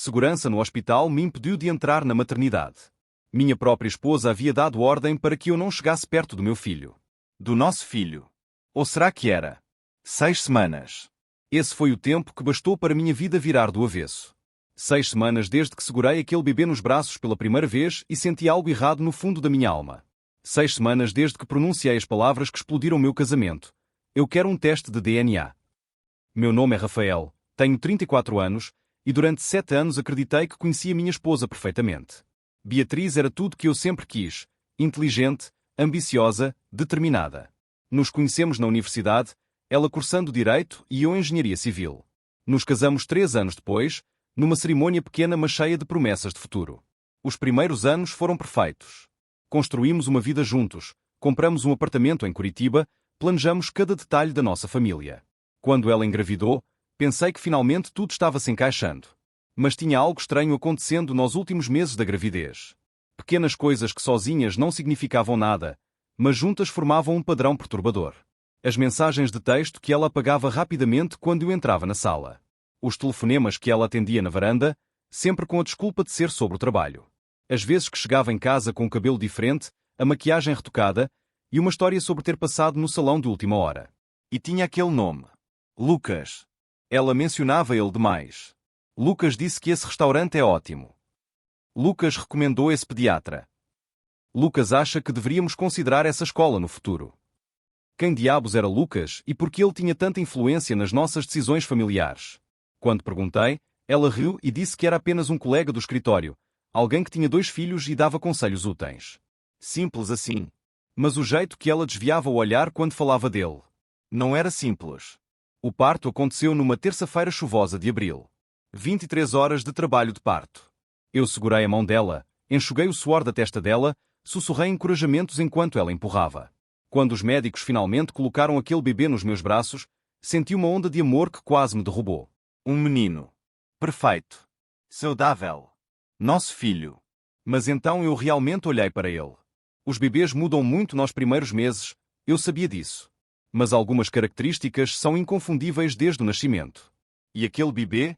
Segurança no hospital me impediu de entrar na maternidade. Minha própria esposa havia dado ordem para que eu não chegasse perto do meu filho. Do nosso filho. Ou será que era? 6 semanas. Esse foi o tempo que bastou para minha vida virar do avesso. 6 semanas desde que segurei aquele bebê nos braços pela primeira vez e senti algo errado no fundo da minha alma. 6 semanas desde que pronunciei as palavras que explodiram meu casamento. Eu quero um teste de DNA. Meu nome é Rafael, tenho 34 anos, e durante 7 anos acreditei que conhecia minha esposa perfeitamente. Beatriz era tudo que eu sempre quis, inteligente, ambiciosa, determinada. Nos conhecemos na universidade, ela cursando Direito e eu Engenharia Civil. Nos casamos 3 anos depois, numa cerimônia pequena mas cheia de promessas de futuro. Os primeiros anos foram perfeitos. Construímos uma vida juntos, compramos um apartamento em Curitiba, planejamos cada detalhe da nossa família. Quando ela engravidou, pensei que finalmente tudo estava se encaixando. Mas tinha algo estranho acontecendo nos últimos meses da gravidez. Pequenas coisas que sozinhas não significavam nada, mas juntas formavam um padrão perturbador. As mensagens de texto que ela apagava rapidamente quando eu entrava na sala. Os telefonemas que ela atendia na varanda, sempre com a desculpa de ser sobre o trabalho. As vezes que chegava em casa com o cabelo diferente, a maquiagem retocada e uma história sobre ter passado no salão de última hora. E tinha aquele nome. Lucas. Ela mencionava ele demais. Lucas disse que esse restaurante é ótimo. Lucas recomendou esse pediatra. Lucas acha que deveríamos considerar essa escola no futuro. Quem diabos era Lucas e por que ele tinha tanta influência nas nossas decisões familiares? Quando perguntei, ela riu e disse que era apenas um colega do escritório, alguém que tinha 2 filhos e dava conselhos úteis. Simples assim. Mas o jeito que ela desviava o olhar quando falava dele. Não era simples. O parto aconteceu numa terça-feira chuvosa de abril. 23 horas de trabalho de parto. Eu segurei a mão dela, enxuguei o suor da testa dela, sussurrei encorajamentos enquanto ela empurrava. Quando os médicos finalmente colocaram aquele bebê nos meus braços, senti uma onda de amor que quase me derrubou. Um menino. Perfeito. Saudável. Nosso filho. Mas então eu realmente olhei para ele. Os bebês mudam muito nos primeiros meses, eu sabia disso. Mas algumas características são inconfundíveis desde o nascimento. E aquele bebê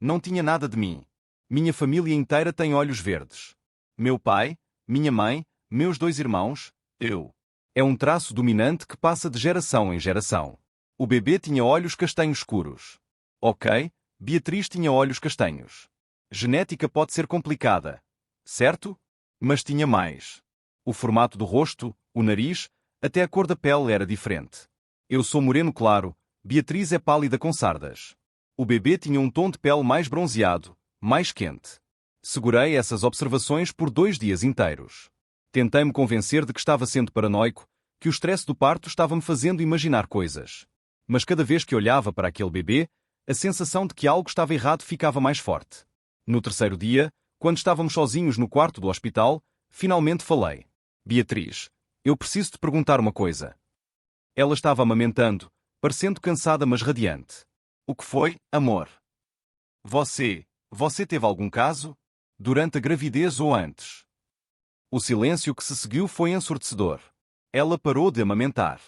não tinha nada de mim. Minha família inteira tem olhos verdes. Meu pai, minha mãe, meus 2 irmãos, eu. É um traço dominante que passa de geração em geração. O bebê tinha olhos castanhos escuros. Ok, Beatriz tinha olhos castanhos. Genética pode ser complicada, certo? Mas tinha mais. O formato do rosto, o nariz, até a cor da pele era diferente. Eu sou moreno claro, Beatriz é pálida com sardas. O bebê tinha um tom de pele mais bronzeado, mais quente. Segurei essas observações por 2 dias inteiros. Tentei-me convencer de que estava sendo paranoico, que o stress do parto estava-me fazendo imaginar coisas. Mas cada vez que olhava para aquele bebê, a sensação de que algo estava errado ficava mais forte. No 3º dia, quando estávamos sozinhos no quarto do hospital, finalmente falei. Beatriz, eu preciso te perguntar uma coisa. Ela estava amamentando, parecendo cansada mas radiante. O que foi, amor? Você teve algum caso? Durante a gravidez ou antes? O silêncio que se seguiu foi ensurdecedor. Ela parou de amamentar.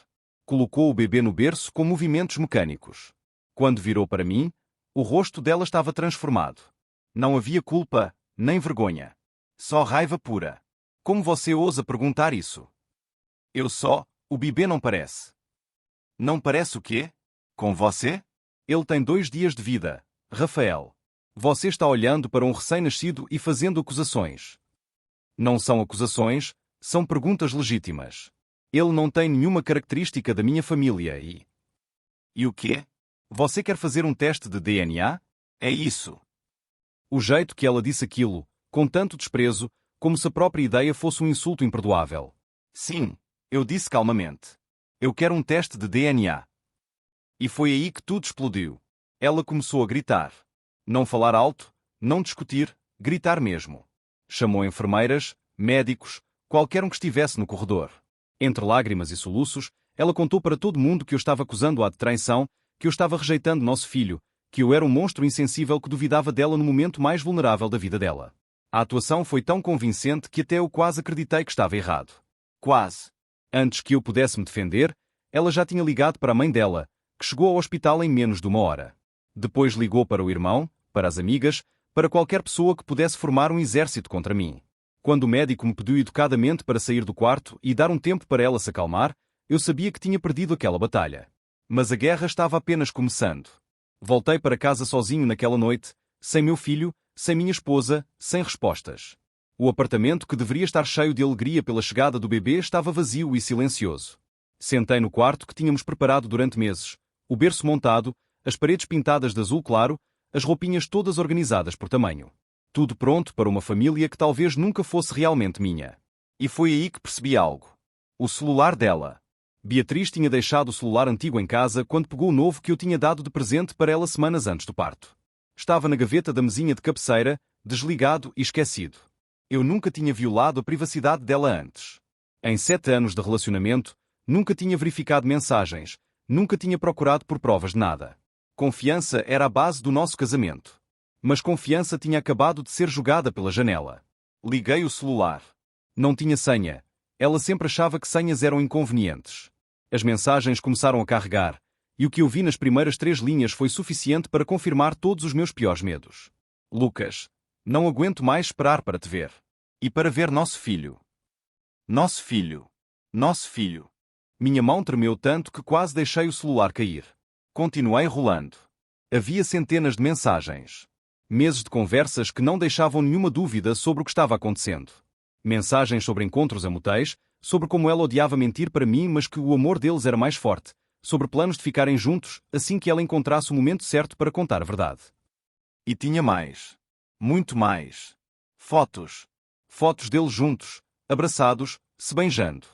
Colocou o bebê no berço com movimentos mecânicos. Quando virou para mim, o rosto dela estava transformado. Não havia culpa, nem vergonha. Só raiva pura. Como você ousa perguntar isso? O bebê não parece. Não parece o quê? Com você? Ele tem 2 dias de vida, Rafael. Você está olhando para um recém-nascido e fazendo acusações. Não são acusações, são perguntas legítimas. Ele não tem nenhuma característica da minha família e... E o quê? Você quer fazer um teste de DNA? É isso. O jeito que ela disse aquilo, com tanto desprezo, como se a própria ideia fosse um insulto imperdoável. Sim, eu disse calmamente. Eu quero um teste de DNA. E foi aí que tudo explodiu. Ela começou a gritar. Não falar alto, não discutir, gritar mesmo. Chamou enfermeiras, médicos, qualquer um que estivesse no corredor. Entre lágrimas e soluços, ela contou para todo mundo que eu estava acusando-a de traição, que eu estava rejeitando nosso filho, que eu era um monstro insensível que duvidava dela no momento mais vulnerável da vida dela. A atuação foi tão convincente que até eu quase acreditei que estava errado. Quase. Antes que eu pudesse me defender, ela já tinha ligado para a mãe dela, que chegou ao hospital em menos de 1 hora. Depois ligou para o irmão, para as amigas, para qualquer pessoa que pudesse formar um exército contra mim. Quando o médico me pediu educadamente para sair do quarto e dar um tempo para ela se acalmar, eu sabia que tinha perdido aquela batalha. Mas a guerra estava apenas começando. Voltei para casa sozinho naquela noite, sem meu filho, sem minha esposa, sem respostas. O apartamento, que deveria estar cheio de alegria pela chegada do bebê, estava vazio e silencioso. Sentei no quarto que tínhamos preparado durante meses, o berço montado, as paredes pintadas de azul claro, as roupinhas todas organizadas por tamanho. Tudo pronto para uma família que talvez nunca fosse realmente minha. E foi aí que percebi algo. O celular dela. Beatriz tinha deixado o celular antigo em casa quando pegou o novo que eu tinha dado de presente para ela semanas antes do parto. Estava na gaveta da mesinha de cabeceira, desligado e esquecido. Eu nunca tinha violado a privacidade dela antes. Em 7 anos de relacionamento, nunca tinha verificado mensagens, nunca tinha procurado por provas de nada. Confiança era a base do nosso casamento. Mas confiança tinha acabado de ser jogada pela janela. Liguei o celular. Não tinha senha. Ela sempre achava que senhas eram inconvenientes. As mensagens começaram a carregar, e o que eu vi nas primeiras 3 linhas foi suficiente para confirmar todos os meus piores medos. Lucas, não aguento mais esperar para te ver. E para ver nosso filho. Nosso filho. Nosso filho. Minha mão tremeu tanto que quase deixei o celular cair. Continuei rolando. Havia centenas de mensagens. Meses de conversas que não deixavam nenhuma dúvida sobre o que estava acontecendo. Mensagens sobre encontros a motéis, sobre como ela odiava mentir para mim, mas que o amor deles era mais forte, sobre planos de ficarem juntos assim que ela encontrasse o momento certo para contar a verdade. E tinha mais. Muito mais. Fotos. Fotos deles juntos, abraçados, se beijando.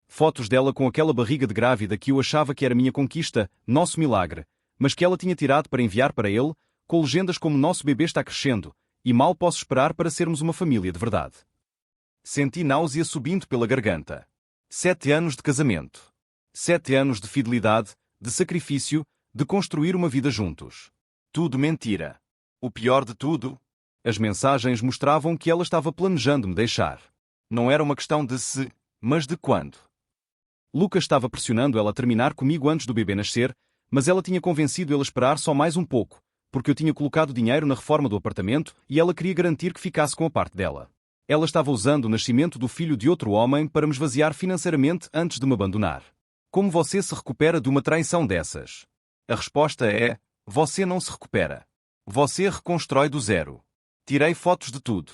Fotos dela com aquela barriga de grávida que eu achava que era minha conquista, nosso milagre, mas que ela tinha tirado para enviar para ele, com legendas como nosso bebê está crescendo, e mal posso esperar para sermos uma família de verdade. Senti náusea subindo pela garganta. 7 anos de casamento. 7 anos de fidelidade, de sacrifício, de construir uma vida juntos. Tudo mentira. O pior de tudo, as mensagens mostravam que ela estava planejando me deixar. Não era uma questão de se, mas de quando. Lucas estava pressionando ela a terminar comigo antes do bebê nascer, mas ela tinha convencido ele a esperar só mais um pouco, porque eu tinha colocado dinheiro na reforma do apartamento e ela queria garantir que ficasse com a parte dela. Ela estava usando o nascimento do filho de outro homem para me esvaziar financeiramente antes de me abandonar. Como você se recupera de uma traição dessas? A resposta é: você não se recupera. Você reconstrói do zero. Tirei fotos de tudo.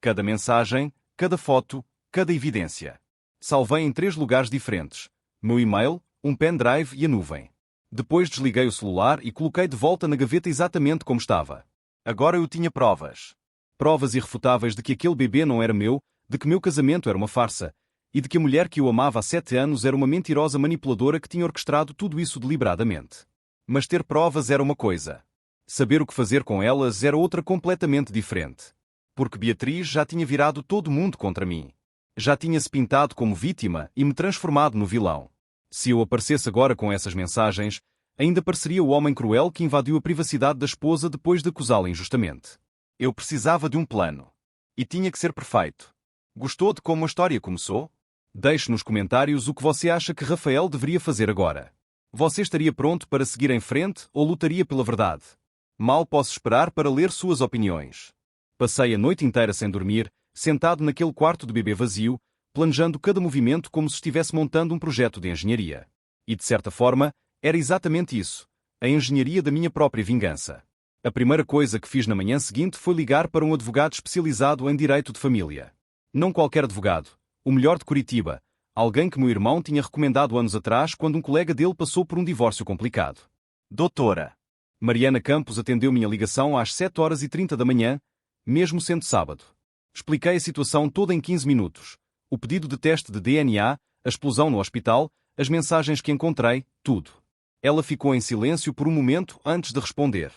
Cada mensagem, cada foto, cada evidência. Salvei em 3 lugares diferentes: meu e-mail, um pendrive e a nuvem. Depois desliguei o celular e coloquei de volta na gaveta exatamente como estava. Agora eu tinha provas. Provas irrefutáveis de que aquele bebê não era meu, de que meu casamento era uma farsa, e de que a mulher que eu amava há 7 anos era uma mentirosa manipuladora que tinha orquestrado tudo isso deliberadamente. Mas ter provas era uma coisa. Saber o que fazer com elas era outra completamente diferente. Porque Beatriz já tinha virado todo mundo contra mim. Já tinha-se pintado como vítima e me transformado no vilão. Se eu aparecesse agora com essas mensagens, ainda pareceria o homem cruel que invadiu a privacidade da esposa depois de acusá-la injustamente. Eu precisava de um plano. E tinha que ser perfeito. Gostou de como a história começou? Deixe nos comentários o que você acha que Rafael deveria fazer agora. Você estaria pronto para seguir em frente ou lutaria pela verdade? Mal posso esperar para ler suas opiniões. Passei a noite inteira sem dormir, sentado naquele quarto de bebê vazio, planejando cada movimento como se estivesse montando um projeto de engenharia. E de certa forma, era exatamente isso, a engenharia da minha própria vingança. A primeira coisa que fiz na manhã seguinte foi ligar para um advogado especializado em direito de família. Não qualquer advogado, o melhor de Curitiba, alguém que meu irmão tinha recomendado anos atrás quando um colega dele passou por um divórcio complicado. Doutora Mariana Campos atendeu minha ligação às 7h30 da manhã, mesmo sendo sábado. Expliquei a situação toda em 15 minutos. O pedido de teste de DNA, a explosão no hospital, as mensagens que encontrei, tudo. Ela ficou em silêncio por um momento antes de responder.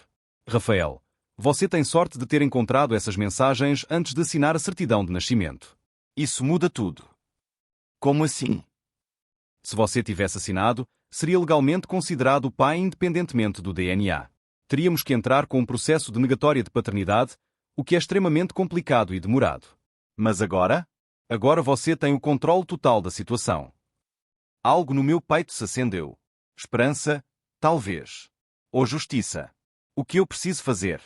Rafael, você tem sorte de ter encontrado essas mensagens antes de assinar a certidão de nascimento. Isso muda tudo. Como assim? Se você tivesse assinado, seria legalmente considerado pai independentemente do DNA. Teríamos que entrar com um processo de negatória de paternidade, o que é extremamente complicado e demorado. Mas agora? Agora você tem o controle total da situação. Algo no meu peito se acendeu. Esperança? Talvez. Ou justiça. O que eu preciso fazer?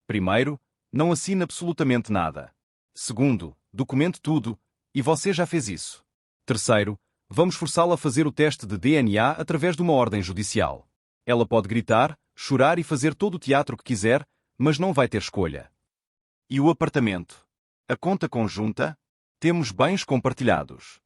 Primeiro, Não assine absolutamente nada. Segundo, documente tudo, e você já fez isso. Terceiro, vamos forçá-la a fazer o teste de DNA através de uma ordem judicial. Ela pode gritar, chorar e fazer todo o teatro que quiser, mas não vai ter escolha. E o apartamento? A conta conjunta? Temos bens compartilhados.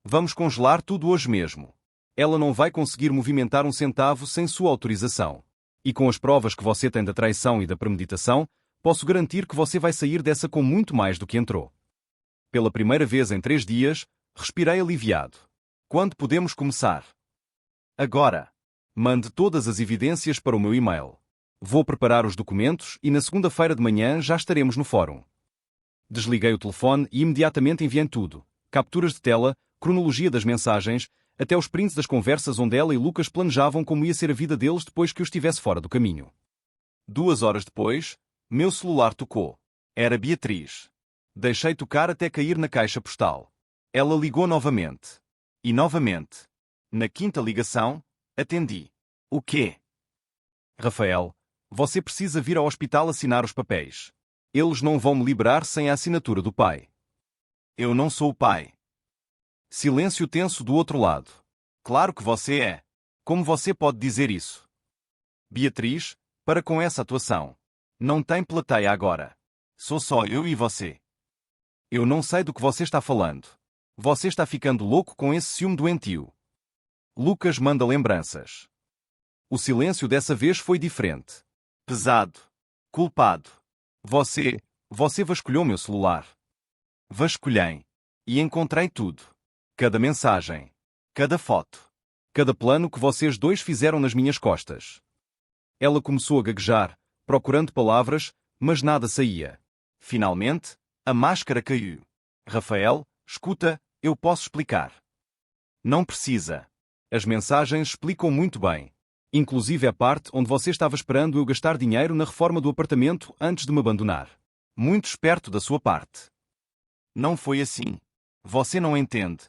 Vamos congelar tudo hoje mesmo. Ela não vai conseguir movimentar um centavo sem sua autorização. E com as provas que você tem da traição e da premeditação, posso garantir que você vai sair dessa com muito mais do que entrou. Pela primeira vez em 3 dias, respirei aliviado. Quando podemos começar? Agora. Mande todas as evidências para o meu e-mail. Vou preparar os documentos e na segunda-feira de manhã já estaremos no fórum. Desliguei o telefone e imediatamente enviei tudo. Capturas de tela, cronologia das mensagens, até os prints das conversas onde ela e Lucas planejavam como ia ser a vida deles depois que eu estivesse fora do caminho. 2 horas depois, meu celular tocou. Era Beatriz. Deixei tocar até cair na caixa postal. Ela ligou novamente. E novamente. Na quinta ligação, atendi. O quê? Rafael, você precisa vir ao hospital assinar os papéis. Eles não vão me liberar sem a assinatura do pai. Eu não sou o pai. Silêncio tenso do outro lado. Claro que você é. Como você pode dizer isso? Beatriz, para com essa atuação. Não tem plateia agora. Sou só eu e você. Eu não sei do que você está falando. Você está ficando louco com esse ciúme doentio. Lucas manda lembranças. O silêncio dessa vez foi diferente. Pesado. Culpado. Você vasculhou meu celular. Vasculhei. E encontrei tudo. Cada mensagem. Cada foto. Cada plano que vocês dois fizeram nas minhas costas. Ela começou a gaguejar, procurando palavras, mas nada saía. Finalmente, a máscara caiu. Rafael, escuta, eu posso explicar. Não precisa. As mensagens explicam muito bem. Inclusive a parte onde você estava esperando eu gastar dinheiro na reforma do apartamento antes de me abandonar. Muito esperto da sua parte. Não foi assim. Você não entende.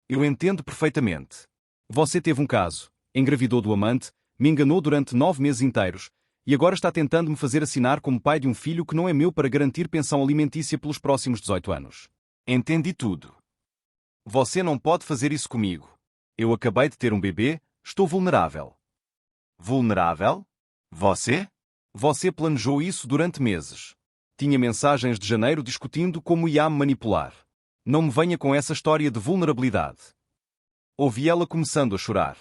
Eu entendo perfeitamente. Você teve um caso, engravidou do amante, me enganou durante 9 meses inteiros, e agora está tentando me fazer assinar como pai de um filho que não é meu para garantir pensão alimentícia pelos próximos 18 anos. Entendi tudo. Você não pode fazer isso comigo. Eu acabei de ter um bebê, estou vulnerável. Vulnerável? Você? Você planejou isso durante meses. Tinha mensagens de janeiro discutindo como ia me manipular. Não me venha com essa história de vulnerabilidade. Ouvi ela começando a chorar.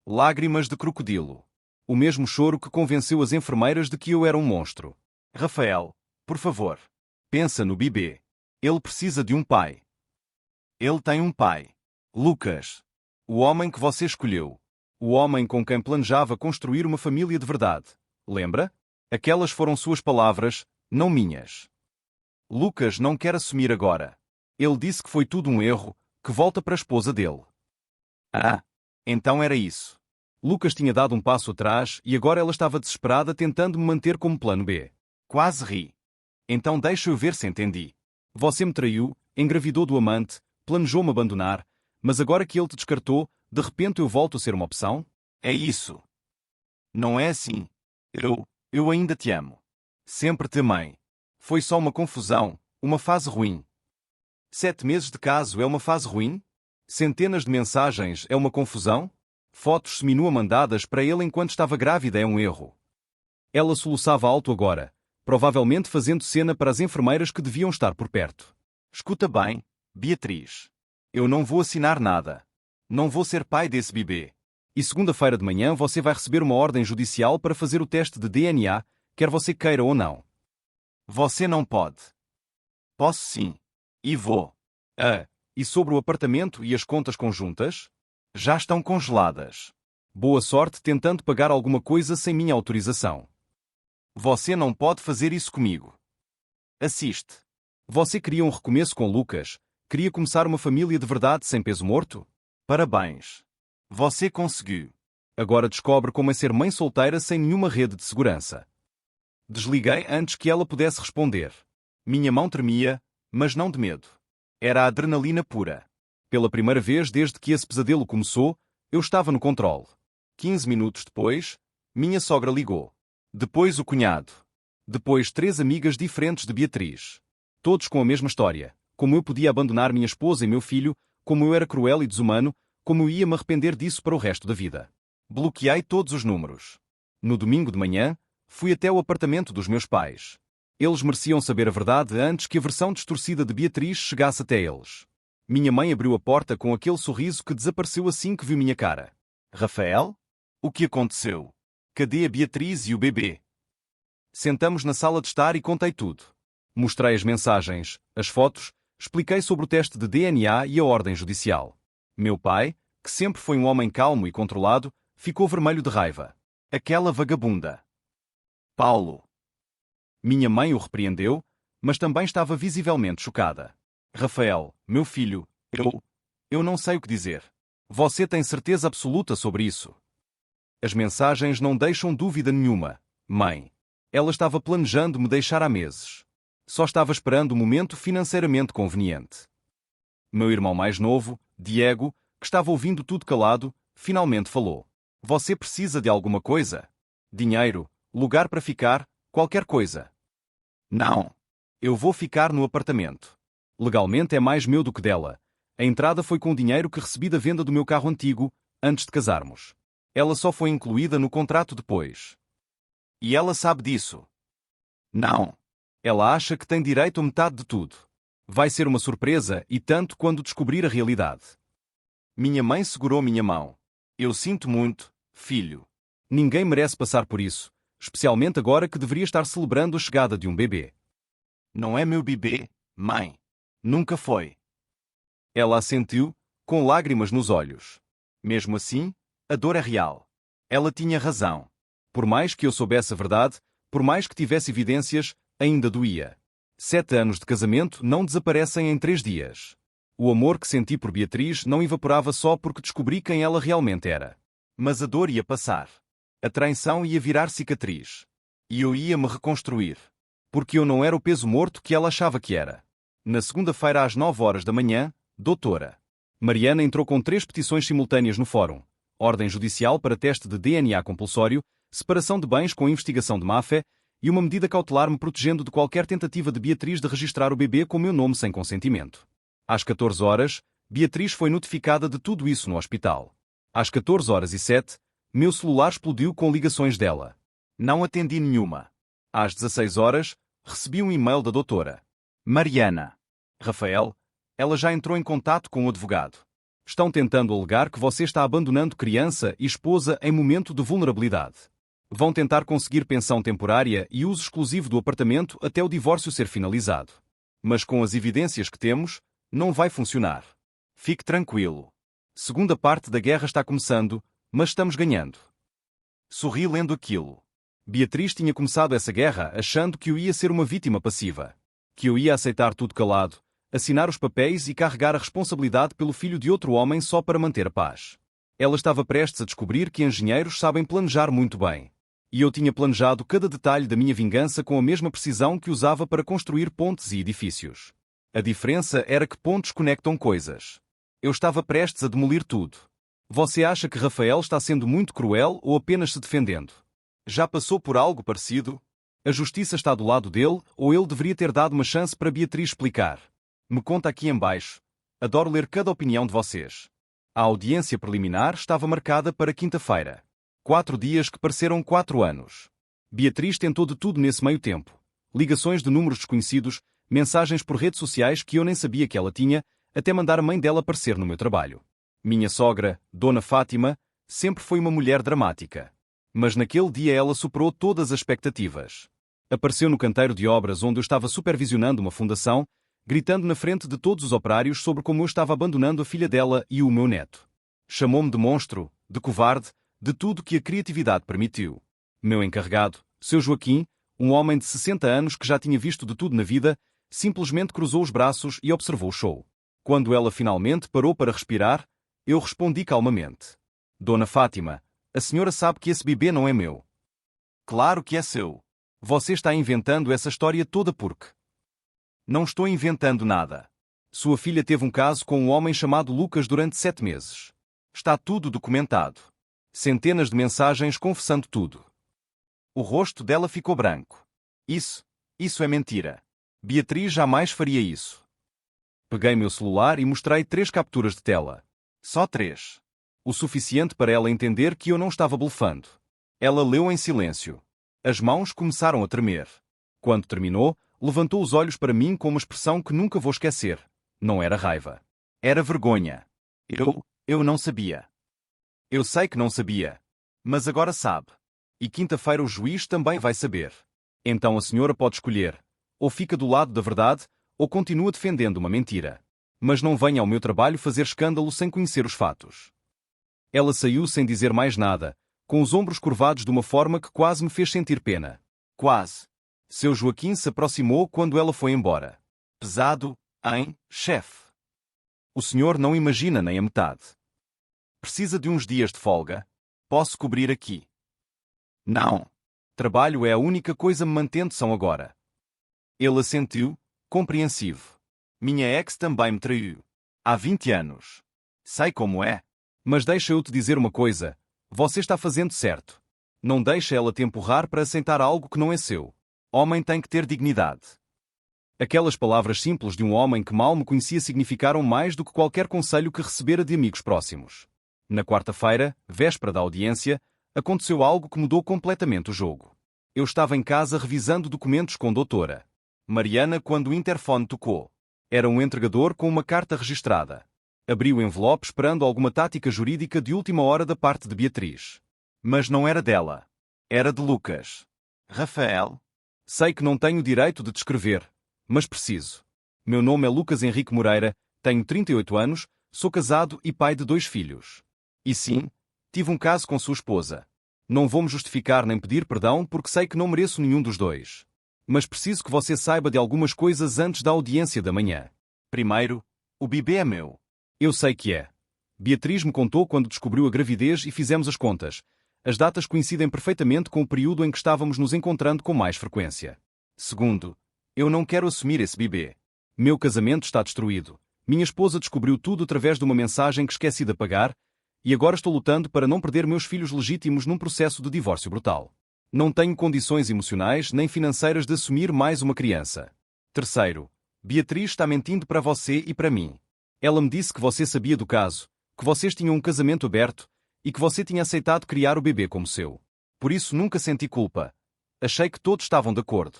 Lágrimas de crocodilo. O mesmo choro que convenceu as enfermeiras de que eu era um monstro. Rafael, por favor. Pensa no bebê. Ele precisa de um pai. Ele tem um pai. Lucas. O homem que você escolheu. O homem com quem planejava construir uma família de verdade. Lembra? Aquelas foram suas palavras, não minhas. Lucas não quer assumir agora. Ele disse que foi tudo um erro, que volta para a esposa dele. Ah, então era isso. Lucas tinha dado um passo atrás e agora ela estava desesperada tentando me manter como plano B. Quase ri. Então deixa eu ver se entendi. Você me traiu, engravidou do amante, planejou-me abandonar, mas agora que ele te descartou, de repente eu volto a ser uma opção? É isso. Não é assim. Eu ainda te amo. Sempre te amei. Foi só uma confusão, uma fase ruim. 7 meses de caso é uma fase ruim? Centenas de mensagens é uma confusão? Fotos seminua mandadas para ele enquanto estava grávida é um erro. Ela soluçava alto agora, provavelmente fazendo cena para as enfermeiras que deviam estar por perto. Escuta bem, Beatriz. Eu não vou assinar nada. Não vou ser pai desse bebê. E segunda-feira de manhã você vai receber uma ordem judicial para fazer o teste de DNA, quer você queira ou não. Você não pode. Posso sim. E vou. E sobre o apartamento e as contas conjuntas? Já estão congeladas. Boa sorte tentando pagar alguma coisa sem minha autorização. Você não pode fazer isso comigo. Assiste. Você queria um recomeço com Lucas, queria começar uma família de verdade sem peso morto? Parabéns. Você conseguiu. Agora descobre como é ser mãe solteira sem nenhuma rede de segurança. Desliguei antes que ela pudesse responder. Minha mão tremia, mas não de medo. Era a adrenalina pura. Pela primeira vez desde que esse pesadelo começou, eu estava no controle. 15 minutos depois, minha sogra ligou. Depois o cunhado. Depois 3 amigas diferentes de Beatriz. Todos com a mesma história. Como eu podia abandonar minha esposa e meu filho, como eu era cruel e desumano, como eu ia me arrepender disso para o resto da vida. Bloqueei todos os números. No domingo de manhã, fui até o apartamento dos meus pais. Eles mereciam saber a verdade antes que a versão distorcida de Beatriz chegasse até eles. Minha mãe abriu a porta com aquele sorriso que desapareceu assim que viu minha cara. Rafael? O que aconteceu? Cadê a Beatriz e o bebê? Sentamos na sala de estar e contei tudo. Mostrei as mensagens, as fotos, expliquei sobre o teste de DNA e a ordem judicial. Meu pai, que sempre foi um homem calmo e controlado, ficou vermelho de raiva. Aquela vagabunda. Paulo. Minha mãe o repreendeu, mas também estava visivelmente chocada. Rafael, meu filho, eu não sei o que dizer. Você tem certeza absoluta sobre isso? As mensagens não deixam dúvida nenhuma, mãe. Ela estava planejando me deixar há meses. Só estava esperando o momento financeiramente conveniente. Meu irmão mais novo, Diego, que estava ouvindo tudo calado, finalmente falou. Você precisa de alguma coisa? Dinheiro, lugar para ficar, qualquer coisa. Não. Eu vou ficar no apartamento. Legalmente é mais meu do que dela. A entrada foi com o dinheiro que recebi da venda do meu carro antigo, antes de casarmos. Ela só foi incluída no contrato depois. E ela sabe disso? Não. Ela acha que tem direito a metade de tudo. Vai ser uma surpresa e tanto quando descobrir a realidade. Minha mãe segurou minha mão. Eu sinto muito, filho. Ninguém merece passar por isso, especialmente agora que deveria estar celebrando a chegada de um bebê. Não é meu bebê, mãe. Nunca foi. Ela assentiu, com lágrimas nos olhos. Mesmo assim, a dor é real. Ela tinha razão. Por mais que eu soubesse a verdade, por mais que tivesse evidências, ainda doía. 7 anos de casamento não desaparecem em 3 dias. O amor que senti por Beatriz não evaporava só porque descobri quem ela realmente era. Mas a dor ia passar. A traição ia virar cicatriz. E eu ia me reconstruir. Porque eu não era o peso morto que ela achava que era. Na segunda-feira às 9 horas da manhã, doutora Mariana entrou com 3 petições simultâneas no fórum. Ordem judicial para teste de DNA compulsório, separação de bens com investigação de má-fé e uma medida cautelar me protegendo de qualquer tentativa de Beatriz de registrar o bebê com meu nome sem consentimento. Às 14 horas, Beatriz foi notificada de tudo isso no hospital. Às 14h07, meu celular explodiu com ligações dela. Não atendi nenhuma. Às 16 horas, recebi um e-mail da doutora Mariana. Rafael, ela já entrou em contato com o advogado. Estão tentando alegar que você está abandonando criança e esposa em momento de vulnerabilidade. Vão tentar conseguir pensão temporária e uso exclusivo do apartamento até o divórcio ser finalizado. Mas com as evidências que temos, não vai funcionar. Fique tranquilo. Segunda parte da guerra está começando, mas estamos ganhando. Sorri lendo aquilo. Beatriz tinha começado essa guerra achando que eu ia ser uma vítima passiva. Que eu ia aceitar tudo calado, assinar os papéis e carregar a responsabilidade pelo filho de outro homem só para manter a paz. Ela estava prestes a descobrir que engenheiros sabem planejar muito bem. E eu tinha planejado cada detalhe da minha vingança com a mesma precisão que usava para construir pontes e edifícios. A diferença era que pontes conectam coisas. Eu estava prestes a demolir tudo. Você acha que Rafael está sendo muito cruel ou apenas se defendendo? Já passou por algo parecido? A justiça está do lado dele ou ele deveria ter dado uma chance para Beatriz explicar? Me conta aqui em baixo. Adoro ler cada opinião de vocês. A audiência preliminar estava marcada para quinta-feira. 4 dias que pareceram 4 anos. Beatriz tentou de tudo nesse meio tempo. Ligações de números desconhecidos, mensagens por redes sociais que eu nem sabia que ela tinha, até mandar a mãe dela aparecer no meu trabalho. Minha sogra, Dona Fátima, sempre foi uma mulher dramática. Mas naquele dia ela superou todas as expectativas. Apareceu no canteiro de obras onde eu estava supervisionando uma fundação, gritando na frente de todos os operários sobre como eu estava abandonando a filha dela e o meu neto. Chamou-me de monstro, de covarde, de tudo que a criatividade permitiu. Meu encarregado, seu Joaquim, um homem de 60 anos que já tinha visto de tudo na vida, simplesmente cruzou os braços e observou o show. Quando ela finalmente parou para respirar, eu respondi calmamente. Dona Fátima, a senhora sabe que esse bebê não é meu. Claro que é seu. Você está inventando essa história toda porque... Não estou inventando nada. Sua filha teve um caso com um homem chamado Lucas durante 7 meses. Está tudo documentado. Centenas de mensagens confessando tudo. O rosto dela ficou branco. Isso é mentira. Beatriz jamais faria isso. Peguei meu celular e mostrei 3 capturas de tela. Só 3. O suficiente para ela entender que eu não estava blefando. Ela leu em silêncio. As mãos começaram a tremer. Quando terminou, levantou os olhos para mim com uma expressão que nunca vou esquecer. Não era raiva. Era vergonha. Eu não sabia. Eu sei que não sabia. Mas agora sabe. E quinta-feira o juiz também vai saber. Então a senhora pode escolher. Ou fica do lado da verdade, ou continua defendendo uma mentira. Mas não venha ao meu trabalho fazer escândalo sem conhecer os fatos. Ela saiu sem dizer mais nada, com os ombros curvados de uma forma que quase me fez sentir pena. Quase. Seu Joaquim se aproximou quando ela foi embora. Pesado, hein, chefe? O senhor não imagina nem a metade. Precisa de uns dias de folga? Posso cobrir aqui. Não. Trabalho é a única coisa me mantendo são agora. Ele assentiu, compreensivo. Minha ex também me traiu. Há 20 anos. Sei como é. Mas deixa eu te dizer uma coisa. Você está fazendo certo. Não deixa ela te empurrar para aceitar algo que não é seu. Homem tem que ter dignidade. Aquelas palavras simples de um homem que mal me conhecia significaram mais do que qualquer conselho que recebera de amigos próximos. Na quarta-feira, véspera da audiência, aconteceu algo que mudou completamente o jogo. Eu estava em casa revisando documentos com a doutora Mariana quando o interfone tocou. Era um entregador com uma carta registrada. Abri o envelope esperando alguma tática jurídica de última hora da parte de Beatriz. Mas não era dela. Era de Lucas. Rafael? Sei que não tenho direito de descrever, mas preciso. Meu nome é Lucas Henrique Moreira, tenho 38 anos, sou casado e pai de 2 filhos. E sim, tive um caso com sua esposa. Não vou me justificar nem pedir perdão porque sei que não mereço nenhum dos dois. Mas preciso que você saiba de algumas coisas antes da audiência da manhã. Primeiro, o bebê é meu. Eu sei que é. Beatriz me contou quando descobriu a gravidez e fizemos as contas. As datas coincidem perfeitamente com o período em que estávamos nos encontrando com mais frequência. Segundo, eu não quero assumir esse bebê. Meu casamento está destruído. Minha esposa descobriu tudo através de uma mensagem que esqueci de apagar, e agora estou lutando para não perder meus filhos legítimos num processo de divórcio brutal. Não tenho condições emocionais nem financeiras de assumir mais uma criança. Terceiro, Beatriz está mentindo para você e para mim. Ela me disse que você sabia do caso, que vocês tinham um casamento aberto e que você tinha aceitado criar o bebê como seu. Por isso nunca senti culpa. Achei que todos estavam de acordo.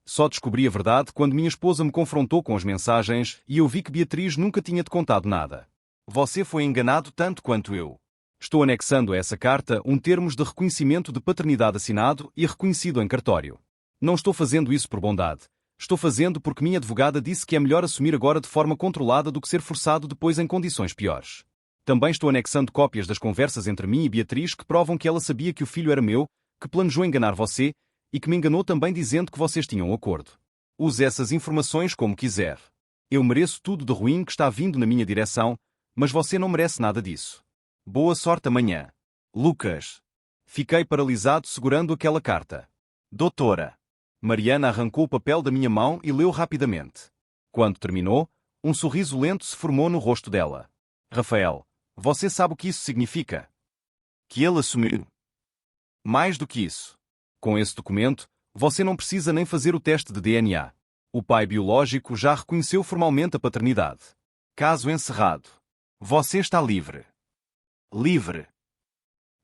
Só descobri a verdade quando minha esposa me confrontou com as mensagens e eu vi que Beatriz nunca tinha te contado nada. Você foi enganado tanto quanto eu. Estou anexando a essa carta um termos de reconhecimento de paternidade assinado e reconhecido em cartório. Não estou fazendo isso por bondade. Estou fazendo porque minha advogada disse que é melhor assumir agora de forma controlada do que ser forçado depois em condições piores. Também estou anexando cópias das conversas entre mim e Beatriz que provam que ela sabia que o filho era meu, que planejou enganar você e que me enganou também dizendo que vocês tinham um acordo. Use essas informações como quiser. Eu mereço tudo de ruim que está vindo na minha direção, mas você não merece nada disso. Boa sorte amanhã. Lucas. Fiquei paralisado segurando aquela carta. Doutora. Mariana arrancou o papel da minha mão e leu rapidamente. Quando terminou, um sorriso lento se formou no rosto dela. Rafael, você sabe o que isso significa? Que ele assumiu. Mais do que isso. Com esse documento, você não precisa nem fazer o teste de DNA. O pai biológico já reconheceu formalmente a paternidade. Caso encerrado. Você está livre. Livre.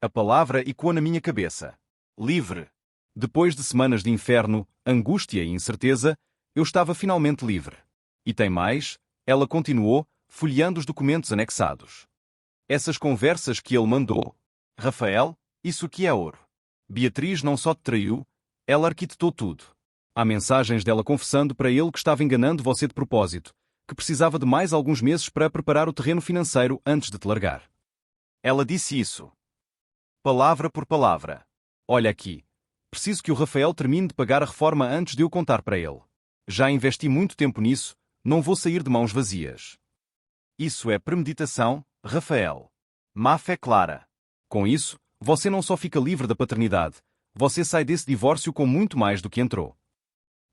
A palavra ecoou na minha cabeça. Livre. Depois de semanas de inferno, angústia e incerteza, eu estava finalmente livre. E tem mais, ela continuou, folheando os documentos anexados. Essas conversas que ele mandou. Rafael, isso aqui é ouro. Beatriz não só te traiu, ela arquitetou tudo. Há mensagens dela confessando para ele que estava enganando você de propósito, que precisava de mais alguns meses para preparar o terreno financeiro antes de te largar. Ela disse isso. Palavra por palavra. Olha aqui. Preciso que o Rafael termine de pagar a reforma antes de eu contar para ele. Já investi muito tempo nisso, não vou sair de mãos vazias. Isso é premeditação, Rafael. Má fé clara. Com isso, você não só fica livre da paternidade, você sai desse divórcio com muito mais do que entrou.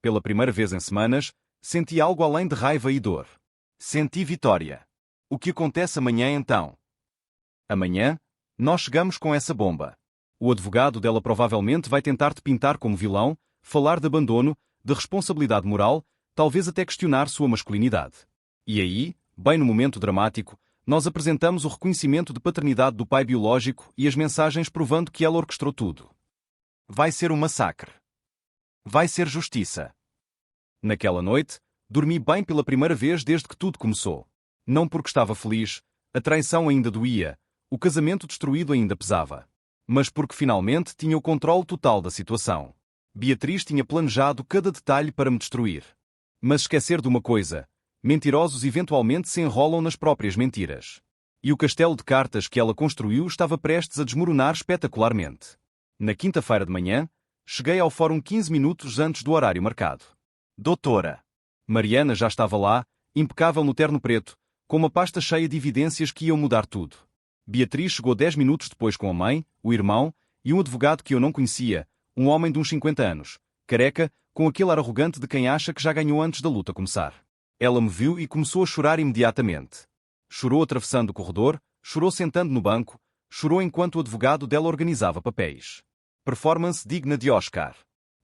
Pela primeira vez em semanas, senti algo além de raiva e dor. Senti vitória. O que acontece amanhã então? Amanhã, nós chegamos com essa bomba. O advogado dela provavelmente vai tentar te pintar como vilão, falar de abandono, de responsabilidade moral, talvez até questionar sua masculinidade. E aí, bem no momento dramático, nós apresentamos o reconhecimento de paternidade do pai biológico e as mensagens provando que ela orquestrou tudo. Vai ser um massacre. Vai ser justiça. Naquela noite, dormi bem pela primeira vez desde que tudo começou. Não porque estava feliz, a traição ainda doía, o casamento destruído ainda pesava. Mas porque finalmente tinha o controle total da situação. Beatriz tinha planejado cada detalhe para me destruir. Mas esquecer de uma coisa: mentirosos eventualmente se enrolam nas próprias mentiras. E o castelo de cartas que ela construiu estava prestes a desmoronar espetacularmente. Na quinta-feira de manhã, cheguei ao fórum 15 minutos antes do horário marcado. Doutora. Mariana já estava lá, impecável no terno preto, com uma pasta cheia de evidências que iam mudar tudo. Beatriz chegou 10 minutos depois com a mãe, o irmão e um advogado que eu não conhecia, um homem de uns 50 anos, careca, com aquele ar arrogante de quem acha que já ganhou antes da luta começar. Ela me viu e começou a chorar imediatamente. Chorou atravessando o corredor, chorou sentando no banco, chorou enquanto o advogado dela organizava papéis. Performance digna de Oscar.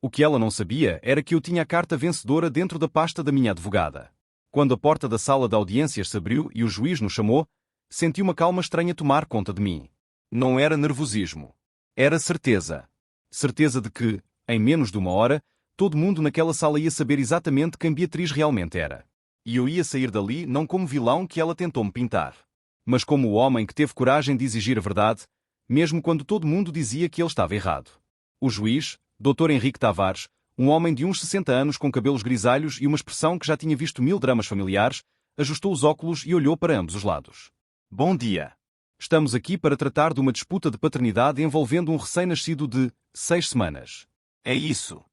O que ela não sabia era que eu tinha a carta vencedora dentro da pasta da minha advogada. Quando a porta da sala de audiências se abriu e o juiz nos chamou, senti uma calma estranha tomar conta de mim. Não era nervosismo. Era certeza. Certeza de que, em menos de uma hora, todo mundo naquela sala ia saber exatamente quem Beatriz realmente era. E eu ia sair dali não como vilão que ela tentou me pintar, mas como o homem que teve coragem de exigir a verdade, mesmo quando todo mundo dizia que ele estava errado. O juiz, Dr. Henrique Tavares, um homem de uns 60 anos com cabelos grisalhos e uma expressão que já tinha visto 1000 dramas familiares, ajustou os óculos e olhou para ambos os lados. Bom dia. Estamos aqui para tratar de uma disputa de paternidade envolvendo um recém-nascido de 6 semanas. É isso?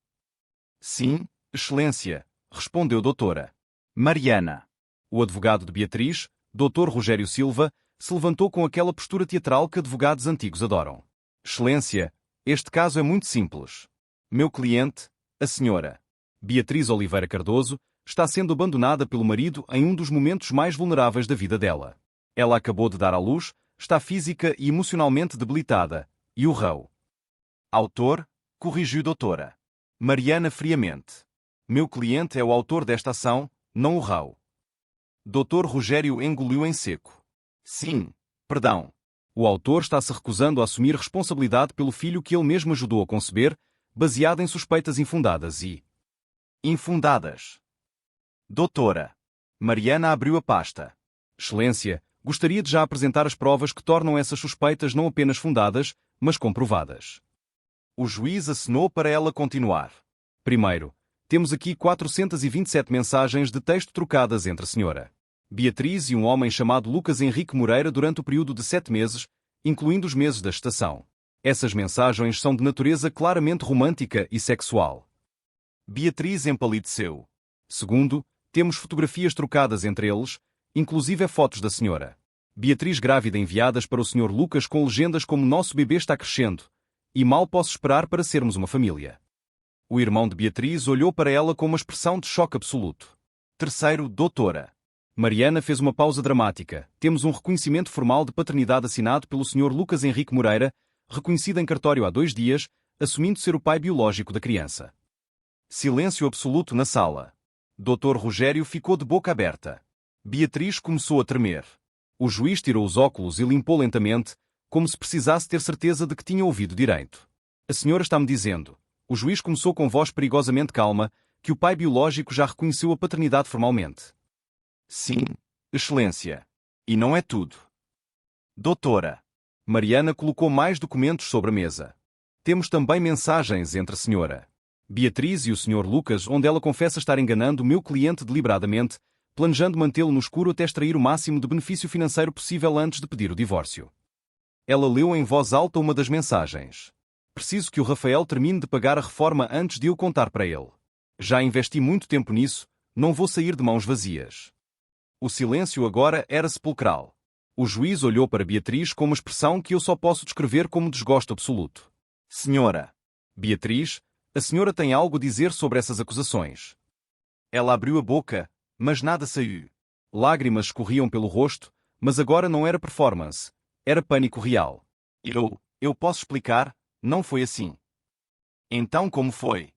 Sim, Excelência, respondeu doutora Mariana. O advogado de Beatriz, Dr. Rogério Silva, se levantou com aquela postura teatral que advogados antigos adoram. Excelência, este caso é muito simples. Meu cliente, a senhora Beatriz Oliveira Cardoso, está sendo abandonada pelo marido em um dos momentos mais vulneráveis da vida dela. Ela acabou de dar à luz, está física e emocionalmente debilitada, e o réu. Autor, corrigiu doutora Mariana friamente. Meu cliente é o autor desta ação, não o réu. Dr. Rogério engoliu em seco. Sim, perdão. O autor está-se recusando a assumir responsabilidade pelo filho que ele mesmo ajudou a conceber, baseado em suspeitas infundadas e... Infundadas. Doutora Mariana abriu a pasta. Excelência, gostaria de já apresentar as provas que tornam essas suspeitas não apenas fundadas, mas comprovadas. O juiz acenou para ela continuar. Primeiro, temos aqui 427 mensagens de texto trocadas entre a senhora Beatriz e um homem chamado Lucas Henrique Moreira durante o período de 7 meses, incluindo os meses da gestação. Essas mensagens são de natureza claramente romântica e sexual. Beatriz empalideceu. Segundo, temos fotografias trocadas entre eles, inclusive fotos da senhora Beatriz grávida enviadas para o Sr. Lucas com legendas como nosso bebê está crescendo, e mal posso esperar para sermos uma família. O irmão de Beatriz olhou para ela com uma expressão de choque absoluto. Terceiro, doutora Mariana fez uma pausa dramática. Temos um reconhecimento formal de paternidade assinado pelo Sr. Lucas Henrique Moreira, reconhecido em cartório há 2 dias, assumindo ser o pai biológico da criança. Silêncio absoluto na sala. Dr. Rogério ficou de boca aberta. Beatriz começou a tremer. O juiz tirou os óculos e limpou lentamente, como se precisasse ter certeza de que tinha ouvido direito. A senhora está-me dizendo... O juiz começou com voz perigosamente calma, que o pai biológico já reconheceu a paternidade formalmente. Sim, Excelência. E não é tudo. Doutora Mariana colocou mais documentos sobre a mesa. Temos também mensagens entre a senhora Beatriz e o Sr. Lucas, onde ela confessa estar enganando o meu cliente deliberadamente, planejando mantê-lo no escuro até extrair o máximo de benefício financeiro possível antes de pedir o divórcio. Ela leu em voz alta uma das mensagens. Preciso que o Rafael termine de pagar a reforma antes de eu contar para ele. Já investi muito tempo nisso, não vou sair de mãos vazias. O silêncio agora era sepulcral. O juiz olhou para Beatriz com uma expressão que eu só posso descrever como desgosto absoluto. Senhora Beatriz, a senhora tem algo a dizer sobre essas acusações? Ela abriu a boca, mas nada saiu. Lágrimas escorriam pelo rosto, mas agora não era performance, era pânico real. Eu posso explicar? Não foi assim. Então como foi?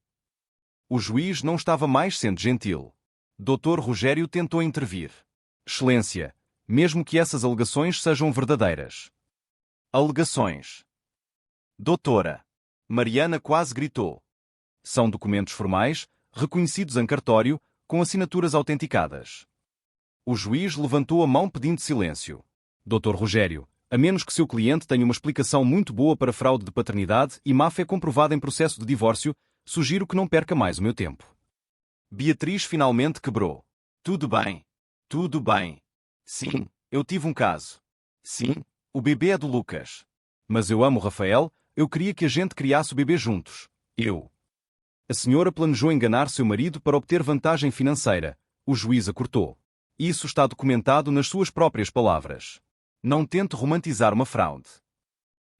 O juiz não estava mais sendo gentil. Dr. Rogério tentou intervir. Excelência, mesmo que essas alegações sejam verdadeiras. Alegações. Doutora. Mariana quase gritou. São documentos formais, reconhecidos em cartório, com assinaturas autenticadas. O juiz levantou a mão pedindo silêncio. Dr. Rogério, a menos que seu cliente tenha uma explicação muito boa para fraude de paternidade e má-fé comprovada em processo de divórcio, sugiro que não perca mais o meu tempo. Beatriz finalmente quebrou. Tudo bem. Tudo bem. Sim, eu tive um caso. Sim, o bebê é do Lucas. Mas eu amo o Rafael, eu queria que a gente criasse o bebê juntos. A senhora planejou enganar seu marido para obter vantagem financeira. O juiz a cortou. Isso está documentado nas suas próprias palavras. Não tente romantizar uma fraude.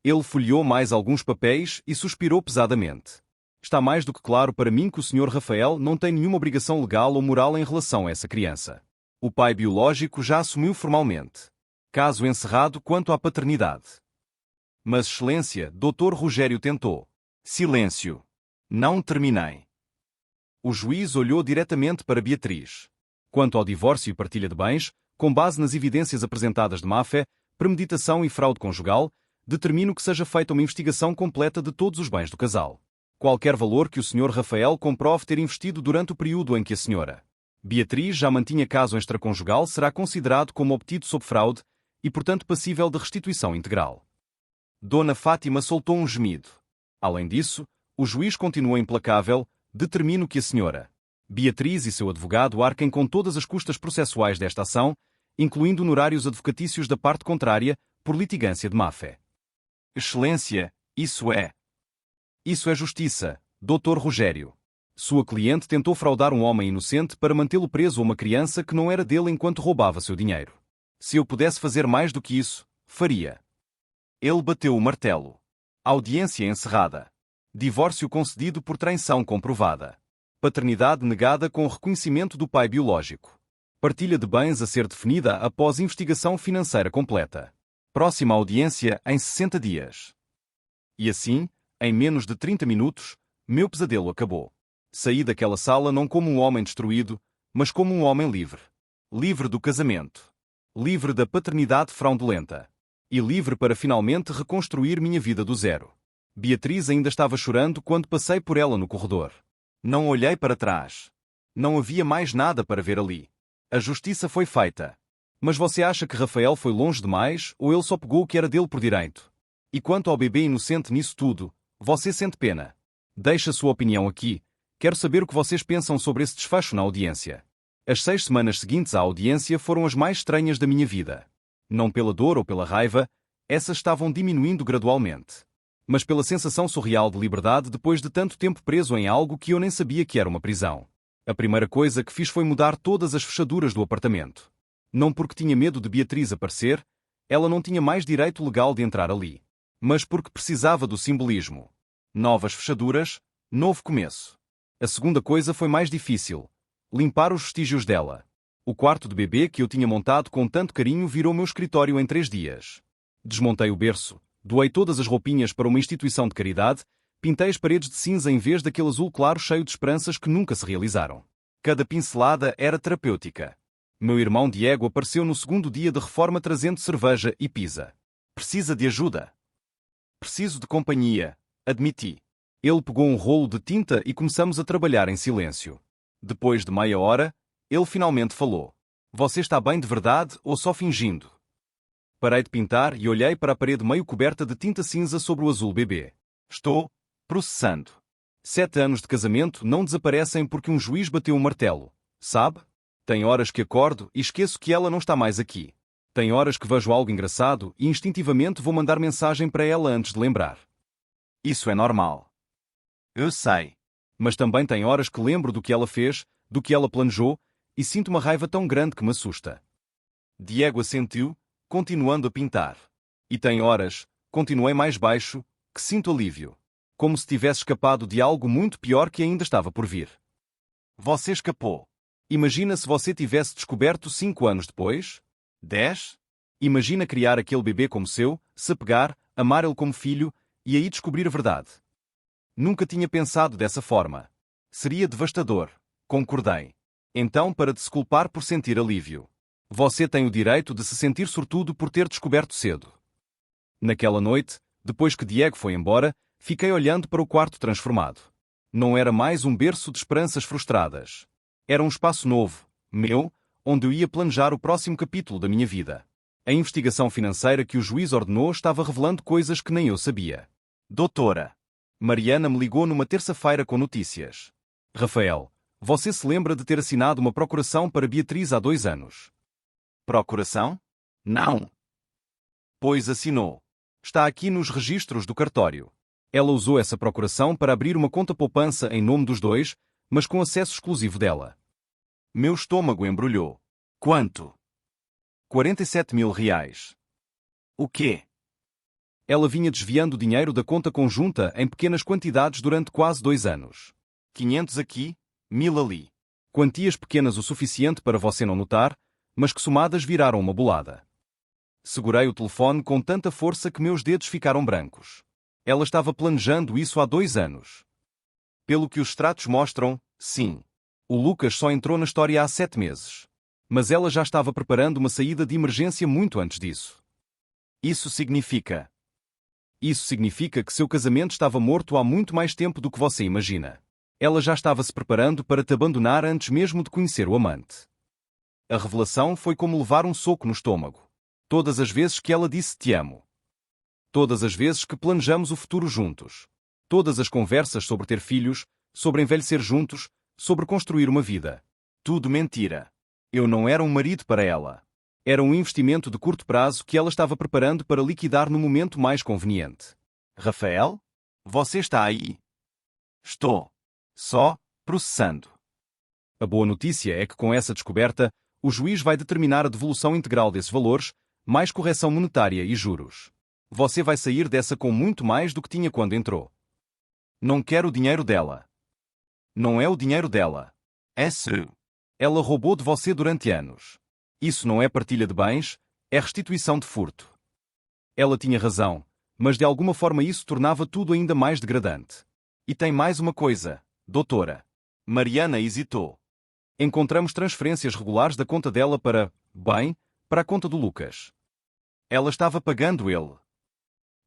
Ele folheou mais alguns papéis e suspirou pesadamente. Está mais do que claro para mim que o Sr. Rafael não tem nenhuma obrigação legal ou moral em relação a essa criança. O pai biológico já assumiu formalmente. Caso encerrado quanto à paternidade. Mas, Excelência, Dr. Rogério tentou. Silêncio. Não terminei. O juiz olhou diretamente para Beatriz. Quanto ao divórcio e partilha de bens, com base nas evidências apresentadas de má-fé, premeditação e fraude conjugal, determino que seja feita uma investigação completa de todos os bens do casal. Qualquer valor que o Sr. Rafael comprove ter investido durante o período em que a Sra. Beatriz já mantinha caso extraconjugal será considerado como obtido sob fraude e, portanto, passível de restituição integral. Dona Fátima soltou um gemido. Além disso, o juiz continuou implacável, determino que a Sra. Beatriz e seu advogado arquem com todas as custas processuais desta ação, incluindo honorários advocatícios da parte contrária, por litigância de má-fé. Excelência, isso é justiça, Dr. Rogério. Sua cliente tentou fraudar um homem inocente para mantê-lo preso a uma criança que não era dele enquanto roubava seu dinheiro. Se eu pudesse fazer mais do que isso, faria. Ele bateu o martelo. Audiência encerrada. Divórcio concedido por traição comprovada. Paternidade negada com reconhecimento do pai biológico. Partilha de bens a ser definida após investigação financeira completa. Próxima audiência em 60 dias. E assim, em menos de 30 minutos, meu pesadelo acabou. Saí daquela sala não como um homem destruído, mas como um homem livre. Livre do casamento. Livre da paternidade fraudulenta. E livre para finalmente reconstruir minha vida do zero. Beatriz ainda estava chorando quando passei por ela no corredor. Não olhei para trás. Não havia mais nada para ver ali. A justiça foi feita. Mas você acha que Rafael foi longe demais ou ele só pegou o que era dele por direito? E quanto ao bebê inocente nisso tudo, você sente pena? Deixe a sua opinião aqui. Quero saber o que vocês pensam sobre esse desfecho na audiência. As 6 semanas seguintes à audiência foram as mais estranhas da minha vida. Não pela dor ou pela raiva, essas estavam diminuindo gradualmente. Mas pela sensação surreal de liberdade depois de tanto tempo preso em algo que eu nem sabia que era uma prisão. A primeira coisa que fiz foi mudar todas as fechaduras do apartamento. Não porque tinha medo de Beatriz aparecer, ela não tinha mais direito legal de entrar ali. Mas porque precisava do simbolismo. Novas fechaduras, novo começo. A segunda coisa foi mais difícil. Limpar os vestígios dela. O quarto de bebê que eu tinha montado com tanto carinho virou meu escritório em 3 dias. Desmontei o berço. Doei todas as roupinhas para uma instituição de caridade, pintei as paredes de cinza em vez daquele azul claro cheio de esperanças que nunca se realizaram. Cada pincelada era terapêutica. Meu irmão Diego apareceu no segundo dia de reforma trazendo cerveja e pizza. Precisa de ajuda? Preciso de companhia, admiti. Ele pegou um rolo de tinta e começamos a trabalhar em silêncio. Depois de meia hora, ele finalmente falou. Você está bem de verdade ou só fingindo? Parei de pintar e olhei para a parede meio coberta de tinta cinza sobre o azul bebê. Estou processando. 7 anos de casamento não desaparecem porque um juiz bateu um martelo, sabe? Tem horas que acordo e esqueço que ela não está mais aqui. Tem horas que vejo algo engraçado e instintivamente vou mandar mensagem para ela antes de lembrar. Isso é normal. Eu sei. Mas também tem horas que lembro do que ela fez, do que ela planejou, e sinto uma raiva tão grande que me assusta. Diego assentiu, continuando a pintar. E tem horas, continuei mais baixo, que sinto alívio. Como se tivesse escapado de algo muito pior que ainda estava por vir. Você escapou. Imagina se você tivesse descoberto 5 anos depois? 10? Imagina criar aquele bebê como seu, se apegar, amar ele como filho, e aí descobrir a verdade. Nunca tinha pensado dessa forma. Seria devastador. Concordei. Então, para de se culpar por sentir alívio. Você tem o direito de se sentir sortudo por ter descoberto cedo. Naquela noite, depois que Diego foi embora, fiquei olhando para o quarto transformado. Não era mais um berço de esperanças frustradas. Era um espaço novo, meu, onde eu ia planejar o próximo capítulo da minha vida. A investigação financeira que o juiz ordenou estava revelando coisas que nem eu sabia. Doutora. Mariana me ligou numa terça-feira com notícias. Rafael, você se lembra de ter assinado uma procuração para Beatriz há 2 anos? Procuração? Não. Pois assinou. Está aqui nos registros do cartório. Ela usou essa procuração para abrir uma conta poupança em nome dos dois, mas com acesso exclusivo dela. Meu estômago embrulhou. Quanto? 47.000 reais. O quê? Ela vinha desviando dinheiro da conta conjunta em pequenas quantidades durante quase 2 anos. 500 aqui, 1.000 ali. Quantias pequenas o suficiente para você não notar, mas que somadas viraram uma bolada. Segurei o telefone com tanta força que meus dedos ficaram brancos. Ela estava planejando isso há 2 anos. Pelo que os extratos mostram, sim. O Lucas só entrou na história há 7 meses. Mas ela já estava preparando uma saída de emergência muito antes disso. Isso significa que seu casamento estava morto há muito mais tempo do que você imagina. Ela já estava se preparando para te abandonar antes mesmo de conhecer o amante. A revelação foi como levar um soco no estômago. Todas as vezes que ela disse te amo. Todas as vezes que planejamos o futuro juntos. Todas as conversas sobre ter filhos, sobre envelhecer juntos, sobre construir uma vida. Tudo mentira. Eu não era um marido para ela. Era um investimento de curto prazo que ela estava preparando para liquidar no momento mais conveniente. Rafael? Você está aí? Estou. Só, processando. A boa notícia é que com essa descoberta, o juiz vai determinar a devolução integral desses valores, mais correção monetária e juros. Você vai sair dessa com muito mais do que tinha quando entrou. Não quero o dinheiro dela. Não é o dinheiro dela. É seu. Ela roubou de você durante anos. Isso não é partilha de bens, é restituição de furto. Ela tinha razão, mas de alguma forma isso tornava tudo ainda mais degradante. E tem mais uma coisa, doutora. Mariana hesitou. Encontramos transferências regulares da conta dela para a conta do Lucas. Ela estava pagando ele.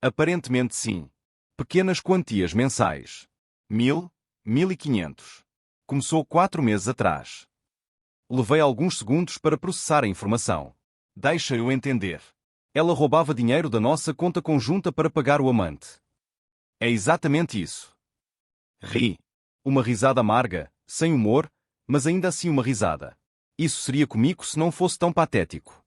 Aparentemente sim. Pequenas quantias mensais. 1.000, 1.500. Começou 4 meses atrás. Levei alguns segundos para processar a informação. Deixa-eu entender. Ela roubava dinheiro da nossa conta conjunta para pagar o amante. É exatamente isso. Ri. Uma risada amarga, sem humor, mas ainda assim uma risada. Isso seria cômico se não fosse tão patético.